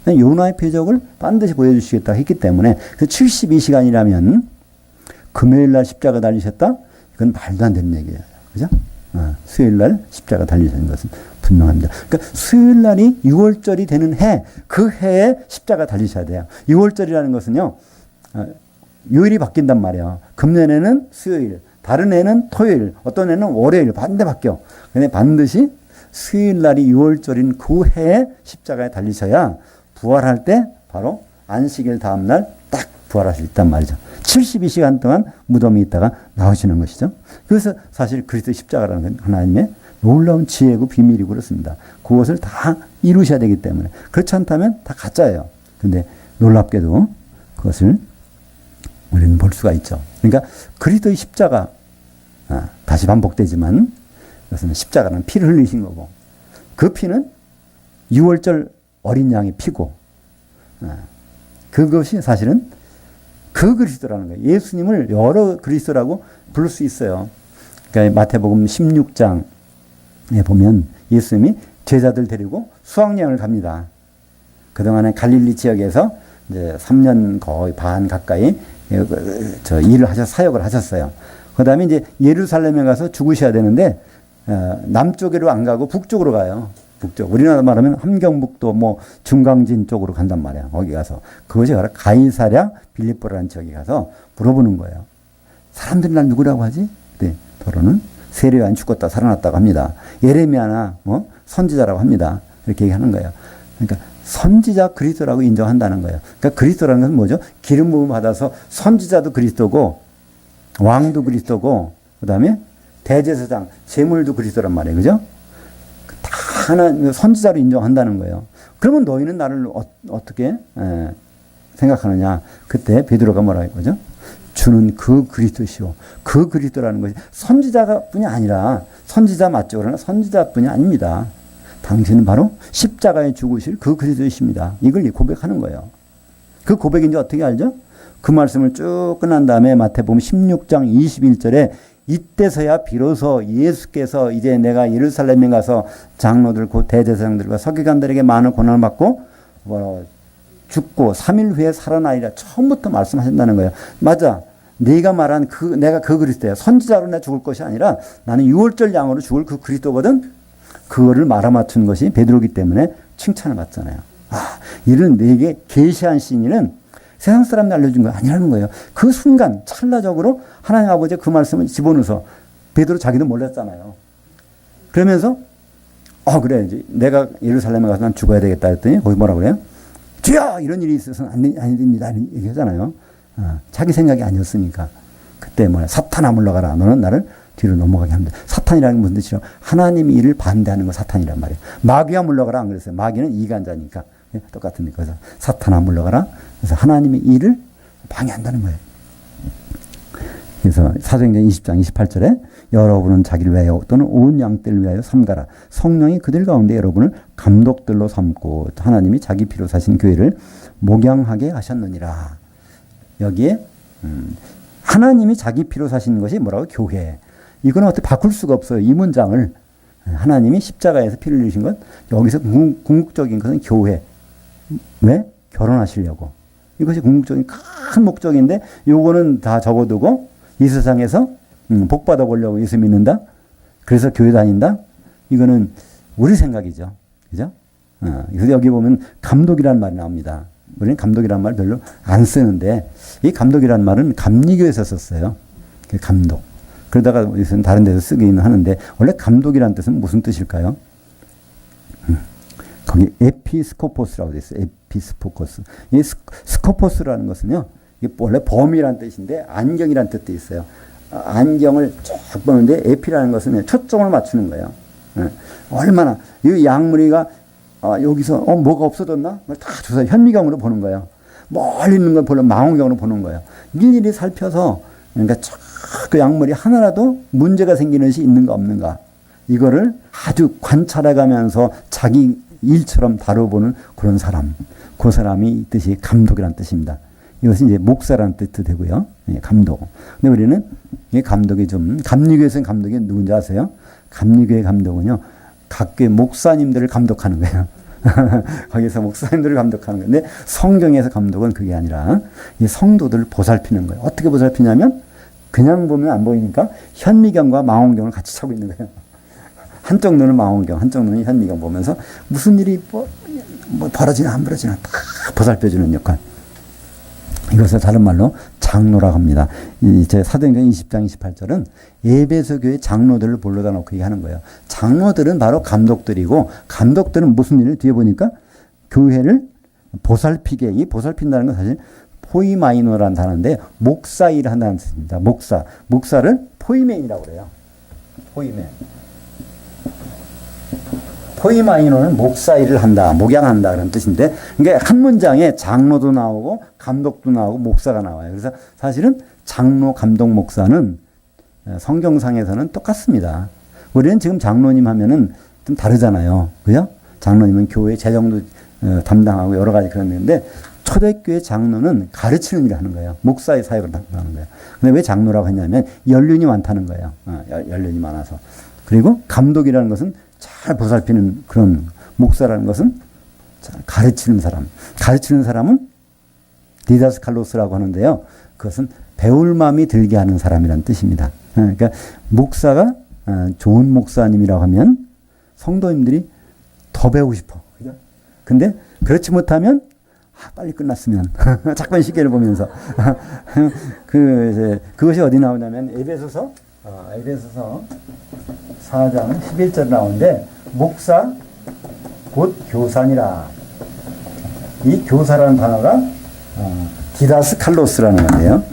요나의 표적을 반드시 보여주시겠다 했기 때문에 그 72시간이라면 금요일 날 십자가 달리셨다? 이건 말도 안 되는 얘기예요. 그죠? 수요일 날 십자가 달리신 것은 분명합니다. 그러니까 수요일 날이 6월절이 되는 해, 그 해에 십자가 달리셔야 돼요. 6월절이라는 것은요, 요일이 바뀐단 말이에요. 금년에는 수요일, 다른 해는 토요일, 어떤 해는 월요일, 반대 바뀌어. 근데 반드시 수요일 날이 6월절인 그 해에 십자가에 달리셔야 부활할 때 바로 안식일 다음 날 딱 부활할 수 있단 말이죠. 72시간 동안 무덤에 있다가 나오시는 것이죠. 그래서 사실 그리스도 십자가라는 건 하나님의 놀라운 지혜고 비밀이고 그렇습니다. 그것을 다 이루셔야 되기 때문에. 그렇지 않다면 다 가짜예요. 근데 놀랍게도 그것을 우리는 볼 수가 있죠. 그러니까 그리스도의 십자가, 다시 반복되지만 그것은 십자가는 피를 흘리신 거고 그 피는 6월절 어린 양의 피고 그것이 사실은 그 그리스도라는 거예요. 예수님을 여러 그리스도라고 부를 수 있어요. 그러니까 마태복음 16장에 보면 예수님이 제자들 데리고 수학여행을 갑니다. 그동안에 갈릴리 지역에서 이제 3년 거의 반 가까이 일을 사역을 하셨어요. 그 다음에 이제 예루살렘에 가서 죽으셔야 되는데 남쪽으로 안 가고 북쪽으로 가요. 북쪽. 우리나라 말하면 함경북도 중강진 쪽으로 간단 말이야. 거기 가서. 그것이 바로 가이사랴 빌립보라는 지역에 가서 물어보는 거예요. 사람들이 날 누구라고 하지? 네. 더러는 세례 요한 죽었다 살아났다고 합니다. 예레미야나 선지자라고 합니다. 이렇게 얘기하는 거예요. 그러니까 선지자 그리스도라고 인정한다는 거예요. 그러니까 그리스도라는 것은 뭐죠? 기름 부음 받아서 선지자도 그리스도고 왕도 그리스도고 그다음에 대제사장 제물도 그리스도란 말이에요. 그죠? 다 하나 선지자로 인정한다는 거예요. 그러면 너희는 나를 어떻게 생각하느냐? 그때 베드로가 뭐라고 했거죠? 주는 그 그리스도시오. 그 그리스도라는 것이 선지자가 뿐이 아니라 선지자 맞죠? 그러나 선지자뿐이 아닙니다. 당신은 바로 십자가에 죽으실 그 그리스도이십니다. 이걸 고백하는 거예요. 그 고백인지 어떻게 알죠? 그 말씀을 쭉 끝난 다음에 마태복음 16장 21절에 이때서야 비로소 예수께서 이제 내가 예루살렘에 가서 장로들 곧 대제사장들과 서기관들에게 많은 고난을 받고 죽고 3일 후에 살아나리라 처음부터 말씀하신다는 거예요. 맞아. 네가 말한 내가 그 그리스도야. 선지자로 내가 죽을 것이 아니라 나는 6월절 양으로 죽을 그 그리스도거든. 그거를 말아맞춘 것이 베드로이기 때문에 칭찬을 받잖아요. 이를 내게 계시한 신이는 세상 사람이 알려준 거 아니라는 거예요. 그 순간 찰나적으로 하나님 아버지의 그 말씀을 집어넣어서 베드로 자기도 몰랐잖아요. 그러면서 그래 이제 내가 예루살렘에 가서 난 죽어야 되겠다 했더니 거기 뭐라 그래요? 주여 이런 일이 있어서는 아니 됩니다. 얘기하잖아요. 자기 생각이 아니었으니까. 그때 사탄아 물러가라. 너는 나를 뒤로 넘어가게 합니다. 사탄이라는 건 무슨 뜻이죠? 하나님의 일을 반대하는 거 사탄이란 말이에요. 마귀야 물러가라 안 그랬어요. 마귀는 이간자니까. 똑같은 데 그래서 사탄아 물러가라. 그래서 하나님의 일을 방해한다는 거예요. 그래서 사도행전 20장 28절에 여러분은 자기를 위하여 또는 온 양떼를 위하여 삼가라. 성령이 그들 가운데 여러분을 감독들로 삼고 하나님이 자기 피로 사신 교회를 목양하게 하셨느니라. 여기에 하나님이 자기 피로 사신 것이 뭐라고? 교회. 이거는 어떻게 바꿀 수가 없어요. 이 문장을. 하나님이 십자가에서 피를 흘리신 것, 여기서 궁극적인 것은 교회. 왜? 결혼하시려고. 이것이 궁극적인 큰 목적인데 요거는 다 접어두고 이 세상에서 복 받아보려고 예수 믿는다? 그래서 교회 다닌다? 이거는 우리 생각이죠. 그죠? 그래서 여기 보면 감독이라는 말이 나옵니다. 우리는 감독이라는 말 별로 안 쓰는데 이 감독이라는 말은 감리교에서 썼어요. 감독. 그러다가 무슨 다른 데서 쓰기는 하는데 원래 감독이라는 뜻은 무슨 뜻일까요? 거기 에피스코포스라고 되어 있어요. 에피스코포스. 이 스코포스라는 것은요. 이게 원래 범이라는 뜻인데 안경이라는 뜻도 있어요. 안경을 쫙 보는데 에피라는 것은 초점을 맞추는 거예요. 얼마나 이 양무리가 여기서 뭐가 없어졌나? 다 조사 현미경으로 보는 거예요. 멀리 있는 걸 보려 망원경으로 보는 거예요. 일일이 살펴서 그러니까 그 양물이 하나라도 문제가 생기는 것이 있는가 없는가 이거를 아주 관찰해가면서 자기 일처럼 다뤄보는 그런 사람. 그 사람이 뜻이 감독이라는 뜻입니다. 이것은 이제 목사라는 뜻도 되고요. 예, 감독. 근데 우리는 이 감독이 좀 감리교에서는 감독이 누군지 아세요? 감리교의 감독은요. 각 교회 목사님들을 감독하는 거예요. 거기서 목사님들을 감독하는 건데 성경에서 감독은 그게 아니라 이 성도들을 보살피는 거예요. 어떻게 보살피냐면 그냥 보면 안 보이니까 현미경과 망원경을 같이 차고 있는 거예요. 한쪽 눈은 망원경, 한쪽 눈은 현미경 보면서 무슨 일이 뭐 벌어지나 안 벌어지나 다 보살펴주는 역할. 이것을 다른 말로 장로라고 합니다. 제 사도행전 20장 28절은 에베소 교회 장로들을 불러다 놓고 얘기하는 거예요. 장로들은 바로 감독들이고 감독들은 무슨 일을 뒤에 보니까 교회를 보살피게, 이 보살핀다는 건 사실 포이마이노라는 단어인데 목사 일을 한다는 뜻입니다. 목사를 포이멘이라고 그래요. 포이마이노는 목사 일을 한다, 목양한다 그런 뜻인데, 그러니까 한 문장에 장로도 나오고 감독도 나오고 목사가 나와요. 그래서 사실은 장로, 감독, 목사는 성경상에서는 똑같습니다. 우리는 지금 장로님 하면은 좀 다르잖아요. 그죠? 장로님은 교회 재정도 담당하고 여러 가지 그런 일인데, 초대교회 장로는 가르치는 일을 하는 거예요. 목사의 사역을 담당하는 거예요. 근데 왜 장로라고 했냐면 연륜이 많다는 거예요. 연륜이 많아서. 그리고 감독이라는 것은 잘 보살피는 그런 목사라는 것은 가르치는 사람. 가르치는 사람은 디다스칼로스라고 하는데요. 그것은 배울 마음이 들게 하는 사람이라는 뜻입니다. 그러니까 목사가 좋은 목사님이라고 하면 성도님들이 더 배우고 싶어. 그죠? 근데 그렇지 못하면 빨리 끝났으면 자꾸만 시계를 보면서 그것이 어디 나오냐면 에베소서 4장 11절 나오는데 목사 곧 교사니라. 이 교사라는 단어가 디다스 칼로스라는 건데요.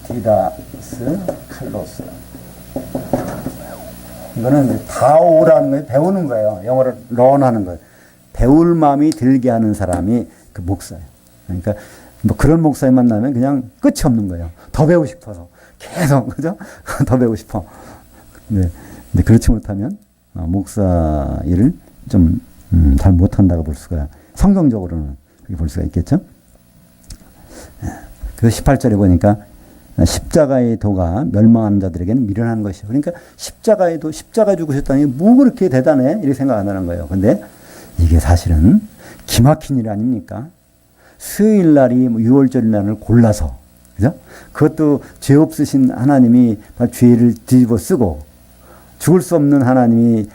디다스 칼로스. 이거는 다오라는 걸 배우는 거예요. 영어로 런하는 거예요. 배울 마음이 들게 하는 사람이 그 목사예요. 그러니까 뭐 그런 목사님 만나면 그냥 끝이 없는 거예요. 더 배우고 싶어서 계속 그죠? 더 배우고 싶어. 근데 그렇지 못하면 목사 일을 좀 잘 못한다고 볼 수가 성경적으로는 그렇게 볼 수가 있겠죠. 그 18절에 보니까 십자가의 도가 멸망하는 자들에게는 미련한 것이요. 그러니까 십자가 죽으셨다니 뭐 그렇게 대단해? 이렇게 생각 안 하는 거예요. 근데 이게 사실은 기막힌 일 아닙니까? 수요일 날이 6월절 날을 골라서, 그죠? 그것도 죄 없으신 하나님이 죄를 뒤집어 쓰고, 죽을 수 없는 하나님이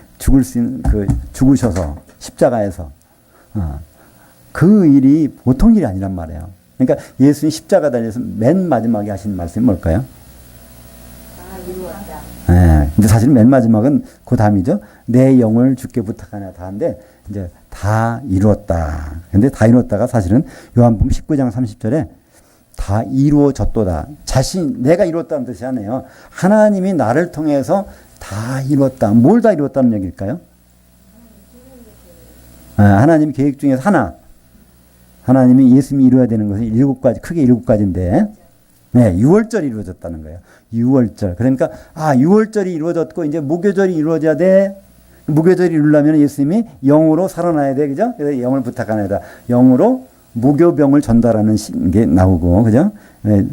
죽으셔서, 십자가에서, 그 일이 보통 일이 아니란 말이에요. 그러니까 예수님 십자가 달려서 맨 마지막에 하신 말씀이 뭘까요? 이루었다. 네, 근데 사실 맨 마지막은 그 다음이죠. 내 영을 주께 부탁하냐 다인데 이제 다 이루었다. 근데 다 이루었다가 사실은 요한복음 19장 30절에 다 이루어졌도다. 내가 이루었다는 뜻이 아니에요. 하나님이 나를 통해서 다 이루었다. 뭘 다 이루었다는 얘기일까요? 하나님 계획 중에서 하나님이 예수님이 이루어야 되는 것은 7가지, 크게 7가지인데, 네, 6월절이 이루어졌다는 거예요. 6월절. 그러니까, 6월절이 이루어졌고, 이제 무교절이 이루어져야 돼. 무교절이 이루려면 예수님이 영으로 살아나야 돼. 그죠? 그래서 영을 부탁하는 애다. 영으로 무교병을 전달하는 게 나오고, 그죠? 네,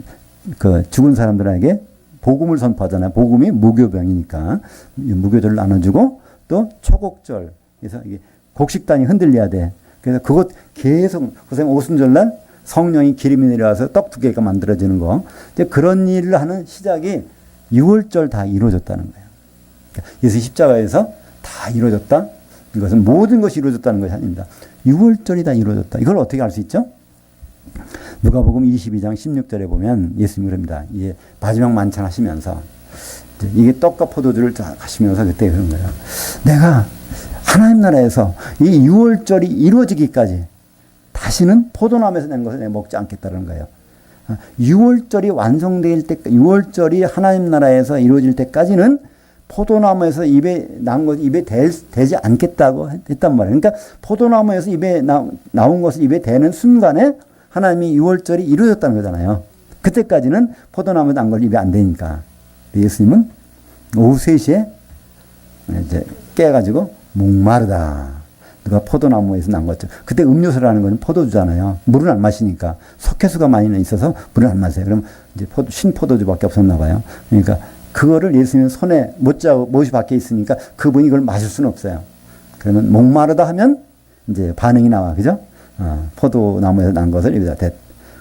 그 죽은 사람들에게 복음을 선포하잖아요. 복음이 무교병이니까. 무교절을 나눠주고, 또 초곡절. 그래서 이게 곡식단이 흔들려야 돼. 그래서 그것 계속, 그래서 오순절날 성령이 기름이 내려와서 떡 2개가 만들어지는 거. 그런 일을 하는 시작이 6월절 다 이루어졌다는 거예요. 그러니까 예수 십자가에서 다 이루어졌다. 이것은 모든 것이 이루어졌다는 것이 아닙니다. 6월절이 다 이루어졌다. 이걸 어떻게 알 수 있죠? 누가복음 22장 16절에 보면 예수님이 그럽니다. 이게 마지막 만찬 하시면서 이게 떡과 포도주를 하시면서 그때 그런 거예요. 내가 하나님 나라에서 이 6월절이 이루어지기까지 다시는 포도나무에서 낸 것을 내가 먹지 않겠다는 거예요. 6월절이 완성될 때, 6월절이 하나님 나라에서 이루어질 때까지는 포도나무에서 입에 나온 것이 입에 대지 않겠다고 했단 말이에요. 그러니까 포도나무에서 입에 나온 것을 입에 대는 순간에 하나님이 6월절이 이루어졌다는 거잖아요. 그때까지는 포도나무에 난 걸 입에 안 대니까. 예수님은 오후 3시에 이제 깨가지고 목마르다. 누가 포도나무에서 난 거죠. 그때 음료수라는 건 포도주잖아요. 물은 안 마시니까. 석회수가 많이 있어서 물을 안 마세요. 그럼 이제 신포도주밖에 없었나 봐요. 그러니까 그거를 예수님 손에 못이 밖에 있으니까 그분이 그걸 마실 수는 없어요. 그러면 목마르다 하면 이제 반응이 나와. 그죠? 포도나무에서 난 것을 입에다 댔.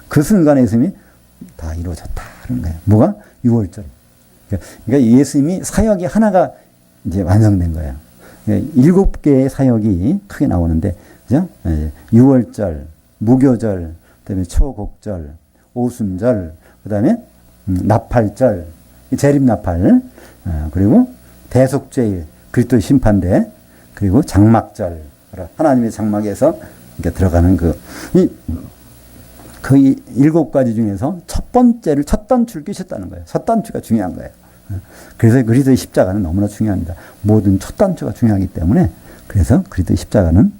그 순간에 예수님이 다 이루어졌다. 그런 거예요. 뭐가? 6월절. 그러니까 예수님이 사역이 하나가 이제 완성된 거예요. 7개의 사역이 크게 나오는데, 그죠? 6월절, 무교절, 그 다음에 초곡절, 오순절, 그 다음에 나팔절, 재림나팔, 그리고 대속죄일, 그리스도의 심판대, 그리고 장막절, 하나님의 장막에서 이렇게 들어가는 그 7가지 중에서 첫 번째를 첫 단추를 끼셨다는 거예요. 첫 단추가 중요한 거예요. 그래서 그리스도의 십자가는 너무나 중요합니다. 모든 첫 단추가 중요하기 때문에 그래서 그리스도의 십자가는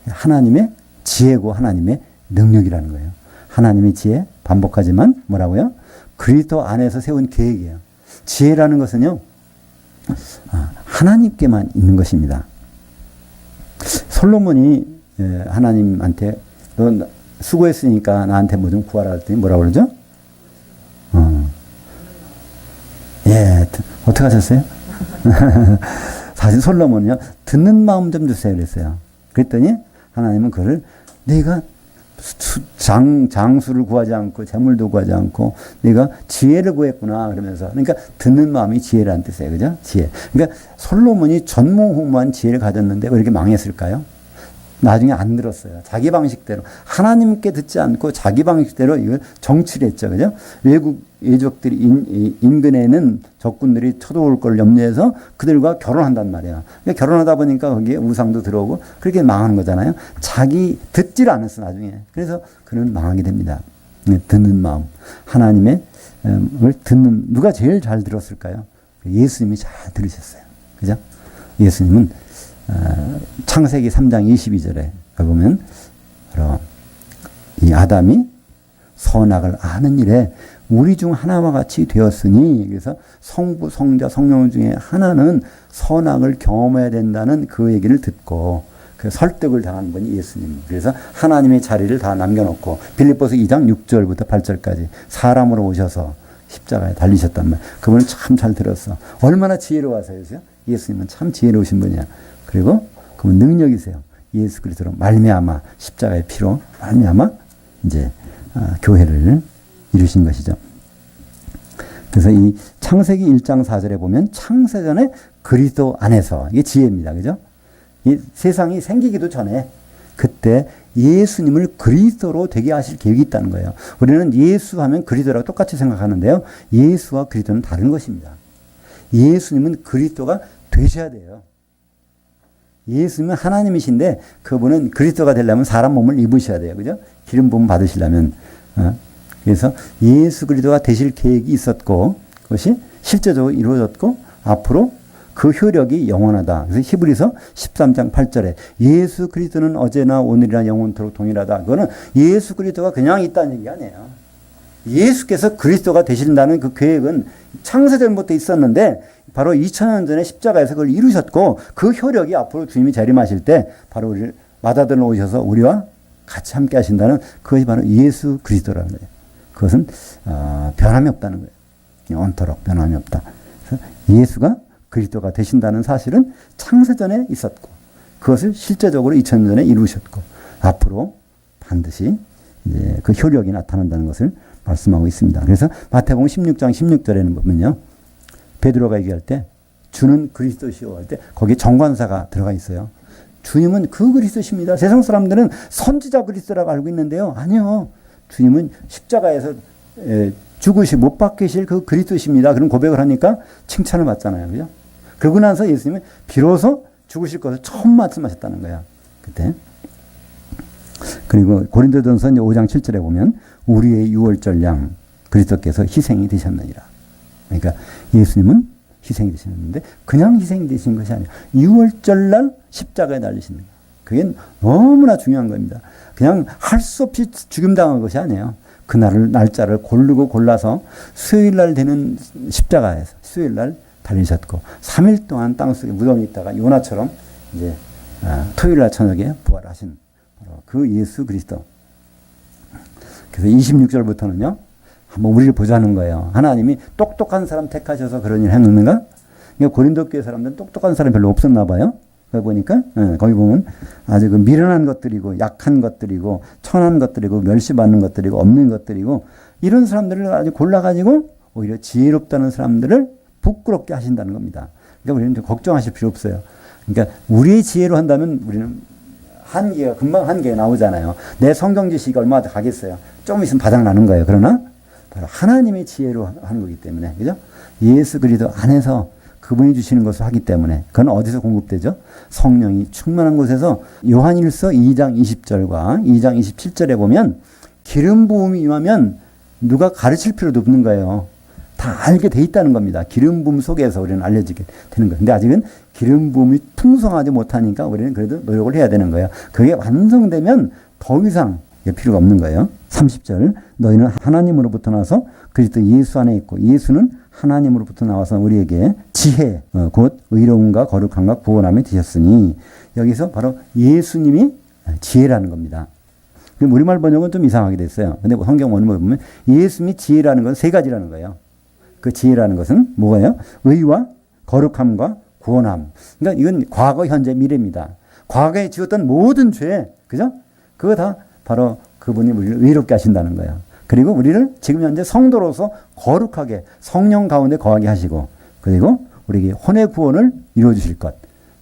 하나님의 지혜고 하나님의 능력이라는 거예요. 하나님의 지혜, 반복하지만 뭐라고요? 그리스도 안에서 세운 계획이에요. 지혜라는 것은요, 하나님께만 있는 것입니다. 솔로몬이 하나님한테 너 수고했으니까 나한테 뭐 좀 구하라 했더니 뭐라고 그러죠? 예, 어떻게 하셨어요? 사실 솔로몬은요, 듣는 마음 좀 주세요 그랬어요. 그랬더니 하나님은 그를 네가 장수를 구하지 않고 재물도 구하지 않고 네가 지혜를 구했구나 그러면서, 그러니까 듣는 마음이 지혜라는 뜻이에요. 그죠? 지혜. 그러니까 솔로몬이 전무후무한 지혜를 가졌는데 왜 이렇게 망했을까요? 나중에 안 들었어요. 자기 방식대로. 하나님께 듣지 않고 자기 방식대로 이걸 정치를 했죠. 그죠? 외적들이, 인근에는 적군들이 쳐들어올 걸 염려해서 그들과 결혼한단 말이야. 그러니까 결혼하다 보니까 거기에 우상도 들어오고 그렇게 망하는 거잖아요. 자기 듣지를 않았어, 나중에. 그래서 그는 망하게 됩니다. 듣는 마음. 하나님의, 듣는, 누가 제일 잘 들었을까요? 예수님이 잘 들으셨어요. 그죠? 예수님은 창세기 3장 22절에 가보면 바로 이 아담이 선악을 아는 일에 우리 중 하나와 같이 되었으니, 그래서 성부, 성자, 성령 중에 하나는 선악을 경험해야 된다는 그 얘기를 듣고 그 설득을 당한 분이 예수님. 그래서 하나님의 자리를 다 남겨놓고 빌립보서 2장 6절부터 8절까지 사람으로 오셔서 십자가에 달리셨단 말이에요. 그분은 참 잘 들었어. 얼마나 지혜로워서요. 예수님은 참 지혜로우신 분이야. 그리고 그분 능력이세요. 예수 그리스도로 말미암아 십자가의 피로 말미암아 이제 교회를 이루신 것이죠. 그래서 이 창세기 1장 4절에 보면 창세전에 그리스도 안에서, 이게 지혜입니다. 그죠? 이 세상이 생기기도 전에 그때 예수님을 그리스도로 되게 하실 계획이 있다는 거예요. 우리는 예수 하면 그리스도라고 똑같이 생각하는데요. 예수와 그리스도는 다른 것입니다. 예수님은 그리스도가 되셔야 돼요. 예수님은 하나님이신데 그분은 그리스도가 되려면 사람 몸을 입으셔야 돼요. 그죠? 기름 부음 받으시려면. 그래서 예수 그리스도가 되실 계획이 있었고 그것이 실제적으로 이루어졌고 앞으로 그 효력이 영원하다. 그래서 히브리서 13장 8절에 예수 그리스도는 어제나 오늘이나 영원토록 동일하다. 그거는 예수 그리스도가 그냥 있다는 얘기 아니에요. 예수께서 그리스도가 되신다는 그 계획은 창세전부터 있었는데 바로 2000년 전에 십자가에서 그걸 이루셨고 그 효력이 앞으로 주님이 재림하실 때 바로 우리를 맞아들어 오셔서 우리와 같이 함께 하신다는, 그것이 바로 예수 그리스도라는 거예요. 그것은 변함이 없다는 거예요. 영원토록 변함이 없다. 그래서 예수가 그리스도가 되신다는 사실은 창세전에 있었고 그것을 실제적으로 2000년 전에 이루셨고 앞으로 반드시 이제 그 효력이 나타난다는 것을 말씀하고 있습니다. 그래서 마태복음 16장 16절에는 보면요. 베드로가 얘기할 때 주는 그리스도시오 할 때 거기에 정관사가 들어가 있어요. 주님은 그 그리스도십니다. 세상 사람들은 선지자 그리스도라고 알고 있는데요. 아니요. 주님은 십자가에서 죽으시 못 박히실 그 그리스도십니다. 그런 고백을 하니까 칭찬을 받잖아요. 그죠? 그러고 나서 예수님은 비로소 죽으실 것을 처음 말씀하셨다는 거야. 그때. 그리고 고린도전서 5장 7절에 보면 우리의 유월절 양 그리스도께서 희생이 되셨느니라. 그러니까 예수님은 희생이 되셨는데 그냥 희생이 되신 것이 아니에요. 유월절날 십자가에 달리신 거예요. 그게 너무나 중요한 겁니다. 그냥 할 수 없이 죽임당한 것이 아니에요. 그날을 날짜를 고르고 골라서 수요일날 되는 십자가에서 수요일날 달리셨고 3일 동안 땅속에 무덤에 있다가 요나처럼 이제 토요일날 저녁에 부활하신 그 예수 그리스도. 그래서 26절부터는요. 한번 우리를 보자는 거예요. 하나님이 똑똑한 사람 택하셔서 그런 일을 했는가? 그러니까 고린도 교회 사람들은 똑똑한 사람이 별로 없었나 봐요. 거기 보니까 거기 보면 아주 그 미련한 것들이고 약한 것들이고 천한 것들이고 멸시받는 것들이고 없는 것들이고 이런 사람들을 아주 골라가지고 오히려 지혜롭다는 사람들을 부끄럽게 하신다는 겁니다. 그러니까 우리는 걱정하실 필요 없어요. 그러니까 우리의 지혜로 한다면 우리는 한계가 금방 한계가 나오잖아요. 내 성경 지식이 얼마나 가겠어요. 조금 있으면 바닥나는 거예요. 그러나 바로 하나님의 지혜로 하는 거기 때문에 그죠? 예수 그리스도 안에서 그분이 주시는 것을 하기 때문에 그건 어디서 공급되죠? 성령이 충만한 곳에서 요한일서 2장 20절과 2장 27절에 보면 기름 부음이 임하면 누가 가르칠 필요도 없는 거예요. 다 알게 돼 있다는 겁니다. 기름 부음 속에서 우리는 알려지게 되는 거예요. 근데 아직은 기름 부음이 풍성하지 못하니까 우리는 그래도 노력을 해야 되는 거예요. 그게 완성되면 더 이상 필요가 없는 거예요. 30절 너희는 하나님으로부터 나서 그리스도 예수 안에 있고 예수는 하나님으로부터 나와서 우리에게 지혜 곧 의로움과 거룩함과 구원함이 되셨으니 여기서 바로 예수님이 지혜라는 겁니다. 우리말 번역은 좀 이상하게 됐어요. 근데 성경 원문을 보면 예수님이 지혜라는 건 세 가지라는 거예요. 그 지혜라는 것은 뭐예요? 의와 거룩함과 구원함. 그러니까 이건 과거, 현재, 미래입니다. 과거에 지었던 모든 죄, 그죠? 그거 다 바로 그분이 우리를 의롭게 하신다는 거예요. 그리고 우리를 지금 현재 성도로서 거룩하게 성령 가운데 거하게 하시고 그리고 우리에게 혼의 구원을 이루어 주실 것.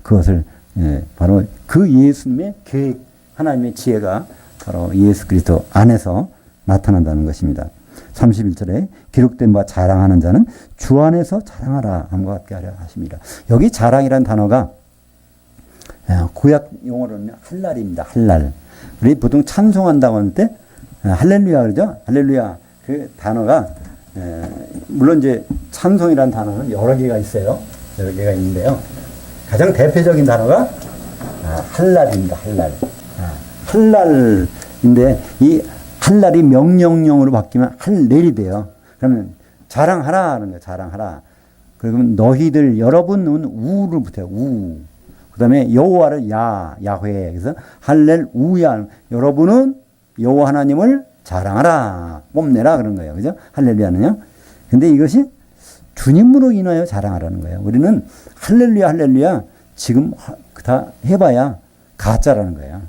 그것을 바로 그 예수님의 계획, 하나님의 지혜가 바로 예수 그리스도 안에서 나타난다는 것입니다. 31절에 기록된 바 자랑하는 자는 주 안에서 자랑하라 함과 같게 하려 하십니다. 여기 자랑이라는 단어가 구약 용어로는 할랄입니다. 할랄. 우리 보통 찬송한다고 할 때 할렐루야 그러죠? 할렐루야. 그 단어가 물론 이제 찬송이라는 단어는 여러 개가 있어요. 여러 개가 있는데요. 가장 대표적인 단어가 할랄입니다. 할랄. 할랄인데 이 할랄이 명령형으로 바뀌면 할렐이 돼요. 그러면 자랑하라 하는 거예요. 자랑하라. 그러면 너희들 여러분은 우를 붙여요. 우. 그다음에 여호와를 야훼. 그래서 할렐루야. 여러분은 여호와 하나님을 자랑하라. 뽐내라 그런 거예요. 그죠? 할렐루야는요. 근데 이것이 주님으로 인하여 자랑하라는 거예요. 우리는 할렐루야 할렐루야 지금 다 해봐야 가짜라는 거예요.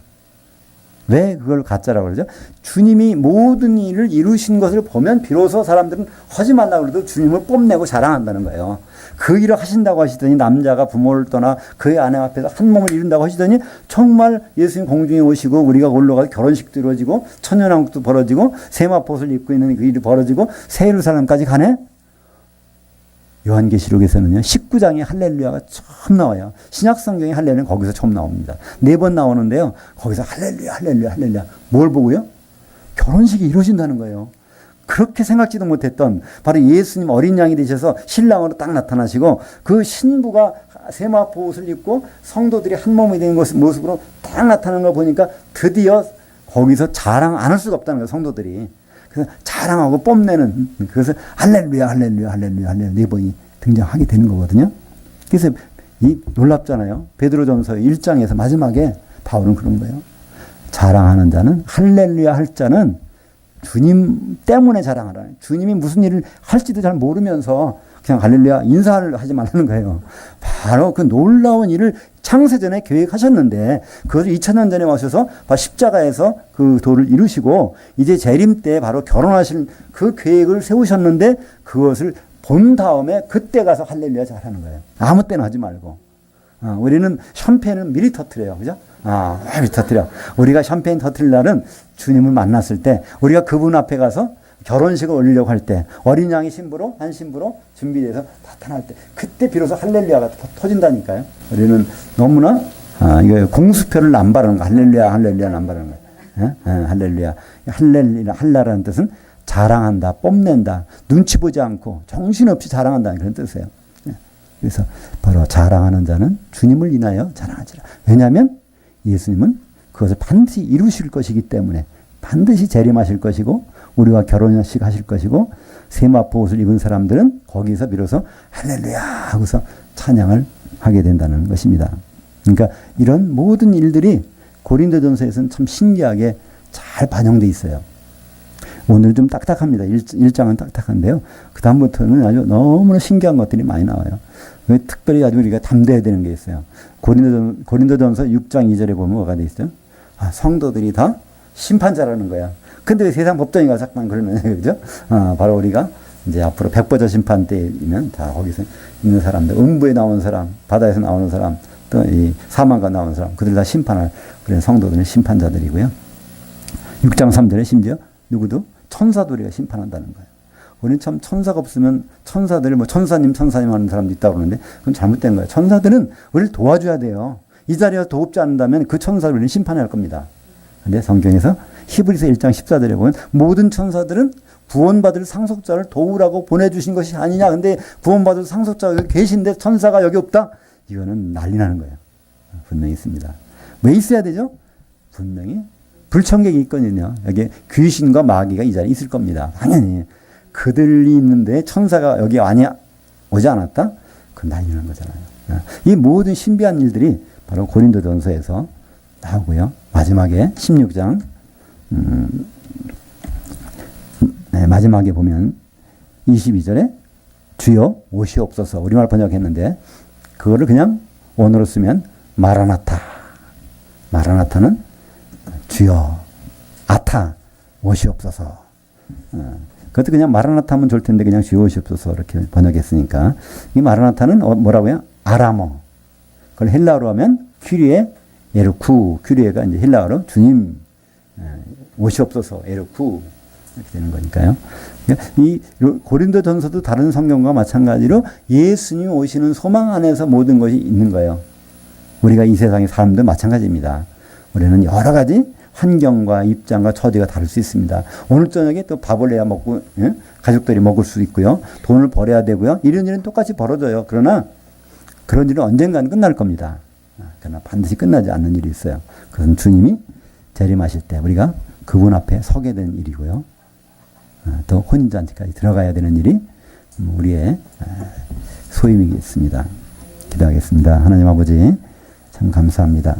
왜 그걸 가짜라고 그러죠? 주님이 모든 일을 이루신 것을 보면 비로소 사람들은 하지 말라고 그래도 주님을 뽐내고 자랑한다는 거예요. 그 일을 하신다고 하시더니 남자가 부모를 떠나 그의 아내 앞에서 한 몸을 이룬다고 하시더니 정말 예수님 공중에 오시고 우리가 올라가서 결혼식도 이루어지고 천년왕국도 벌어지고 세마포옷을 입고 있는 그 일이 벌어지고 새 예루살렘까지 가네? 요한계시록에서는요 19장에 할렐루야가 처음 나와요. 신약성경의 할렐루야는 거기서 처음 나옵니다. 4번 나오는데요. 거기서 할렐루야 할렐루야 할렐루야 뭘 보고요? 결혼식이 이루어진다는 거예요. 그렇게 생각지도 못했던 바로 예수님 어린 양이 되셔서 신랑으로 딱 나타나시고 그 신부가 세마포 옷을 입고 성도들이 한 몸이 된 모습으로 딱 나타나는 걸 보니까 드디어 거기서 자랑 안 할 수가 없다는 거예요. 성도들이. 그래서 자랑하고 뽐내는 그래서 할렐루야 할렐루야 할렐루야 할렐루야 4번이 등장하게 되는 거거든요. 그래서 이 놀랍잖아요. 베드로전서 1장에서 마지막에 바울은 그런 거예요. 자랑하는 자는 할렐루야 할 자는 주님 때문에 자랑하라. 주님이 무슨 일을 할지도 잘 모르면서 그냥 할렐루야 인사를 하지 말라는 거예요. 바로 그 놀라운 일을 창세전에 계획하셨는데 그것을 2000년 전에 오셔서 십자가에서 그 도를 이루시고 이제 재림 때 바로 결혼하실 그 계획을 세우셨는데 그것을 본 다음에 그때 가서 할렐루야 잘하는 거예요. 아무 때나 하지 말고. 우리는 샴페인을 미리 터뜨려요. 그죠? 미리 터뜨려. 우리가 샴페인 터뜨릴 날은 주님을 만났을 때, 우리가 그분 앞에 가서 결혼식을 올리려고 할 때, 어린 양이 신부로, 한 신부로 준비돼서 나타날 때, 그때 비로소 할렐루야가 터진다니까요. 우리는 너무나, 이거 공수표를 남발하는 거, 할렐루야, 할렐루야 남발하는 거예요. 할렐루야. 할라라는 뜻은 자랑한다, 뽐낸다, 눈치 보지 않고 정신없이 자랑한다는 그런 뜻이에요. 그래서 바로 자랑하는 자는 주님을 인하여 자랑하지라. 왜냐하면 예수님은 그것을 반드시 이루실 것이기 때문에, 반드시 재림하실 것이고 우리와 결혼식 하실 것이고, 세마포 옷을 입은 사람들은 거기서 비로소 할렐루야 하고서 찬양을 하게 된다는 것입니다. 그러니까 이런 모든 일들이 고린도전서에서는 참 신기하게 잘 반영되어 있어요. 오늘 좀 딱딱합니다. 1장은 딱딱한데요. 그 다음부터는 아주 너무나 신기한 것들이 많이 나와요. 특별히 아주 우리가 담대해야 되는 게 있어요. 고린도전서 6장 2절에 보면 뭐가 돼 있어요? 성도들이 다 심판자라는 거야. 근데 왜 세상 법정에 가서 자꾸만 그러느냐, 그죠? 바로 우리가 이제 앞으로 백보자 심판 때이면 다 거기서 있는 사람들, 음부에 나온 사람, 바다에서 나오는 사람, 또 이 사망과 나오는 사람, 그들 다 심판할 그런 성도들은 심판자들이고요. 6장 3절에 심지어 누구도 천사도 우리가 심판한다는 거예요. 우리는 참 천사가 없으면 천사들, 천사님 하는 사람도 있다고 그러는데 그건 잘못된 거예요. 천사들은 우리를 도와줘야 돼요. 이 자리에서 도웁지 않는다면 그 천사를 우리는 심판할 겁니다. 근데 성경에서 히브리서 1장 14절에 보면 모든 천사들은 구원받을 상속자를 도우라고 보내주신 것이 아니냐. 근데 구원받을 상속자가 여기 계신데 천사가 여기 없다? 이거는 난리 나는 거예요. 분명히 있습니다. 왜 있어야 되죠? 분명히 불청객이 있거든요. 여기 귀신과 마귀가 이 자리에 있을 겁니다. 당연히. 그들이 있는데 천사가 여기 오지 않았다? 그건 난리 나는 거잖아요. 이 모든 신비한 일들이 바로 고린도전서에서 나오고요. 마지막에 16장 마지막에 보면 22절에 주여 오시옵소서, 우리말 번역했는데 그거를 그냥 원어로 쓰면 마라나타. 마라나타는 주여, 아타 오시옵소서. 그것도 그냥 마라나타 하면 좋을 텐데 그냥 주여 오시옵소서 이렇게 번역했으니까, 이 마라나타는 뭐라고요? 아람어. 그걸 헬라어로 하면 큐리에 에르쿠. 큐리에가 이제 헬라어로 주님 오시옵소서, 에르쿠 이렇게 되는 거니까요. 이 고린도전서도 다른 성경과 마찬가지로 예수님 오시는 소망 안에서 모든 것이 있는 거예요. 우리가 이 세상의 사람도 마찬가지입니다. 우리는 여러 가지 환경과 입장과 처지가 다를 수 있습니다. 오늘 저녁에 또 밥을 내야 먹고, 가족들이 먹을 수 있고요. 돈을 벌어야 되고요. 이런 일은 똑같이 벌어져요. 그러나 그런 일은 언젠가는 끝날 겁니다. 그러나 반드시 끝나지 않는 일이 있어요. 그건 주님이 재림하실 때 우리가 그분 앞에 서게 된 일이고요. 또 혼인잔치까지 들어가야 되는 일이 우리의 소임이겠습니다. 기도하겠습니다. 하나님 아버지, 참 감사합니다.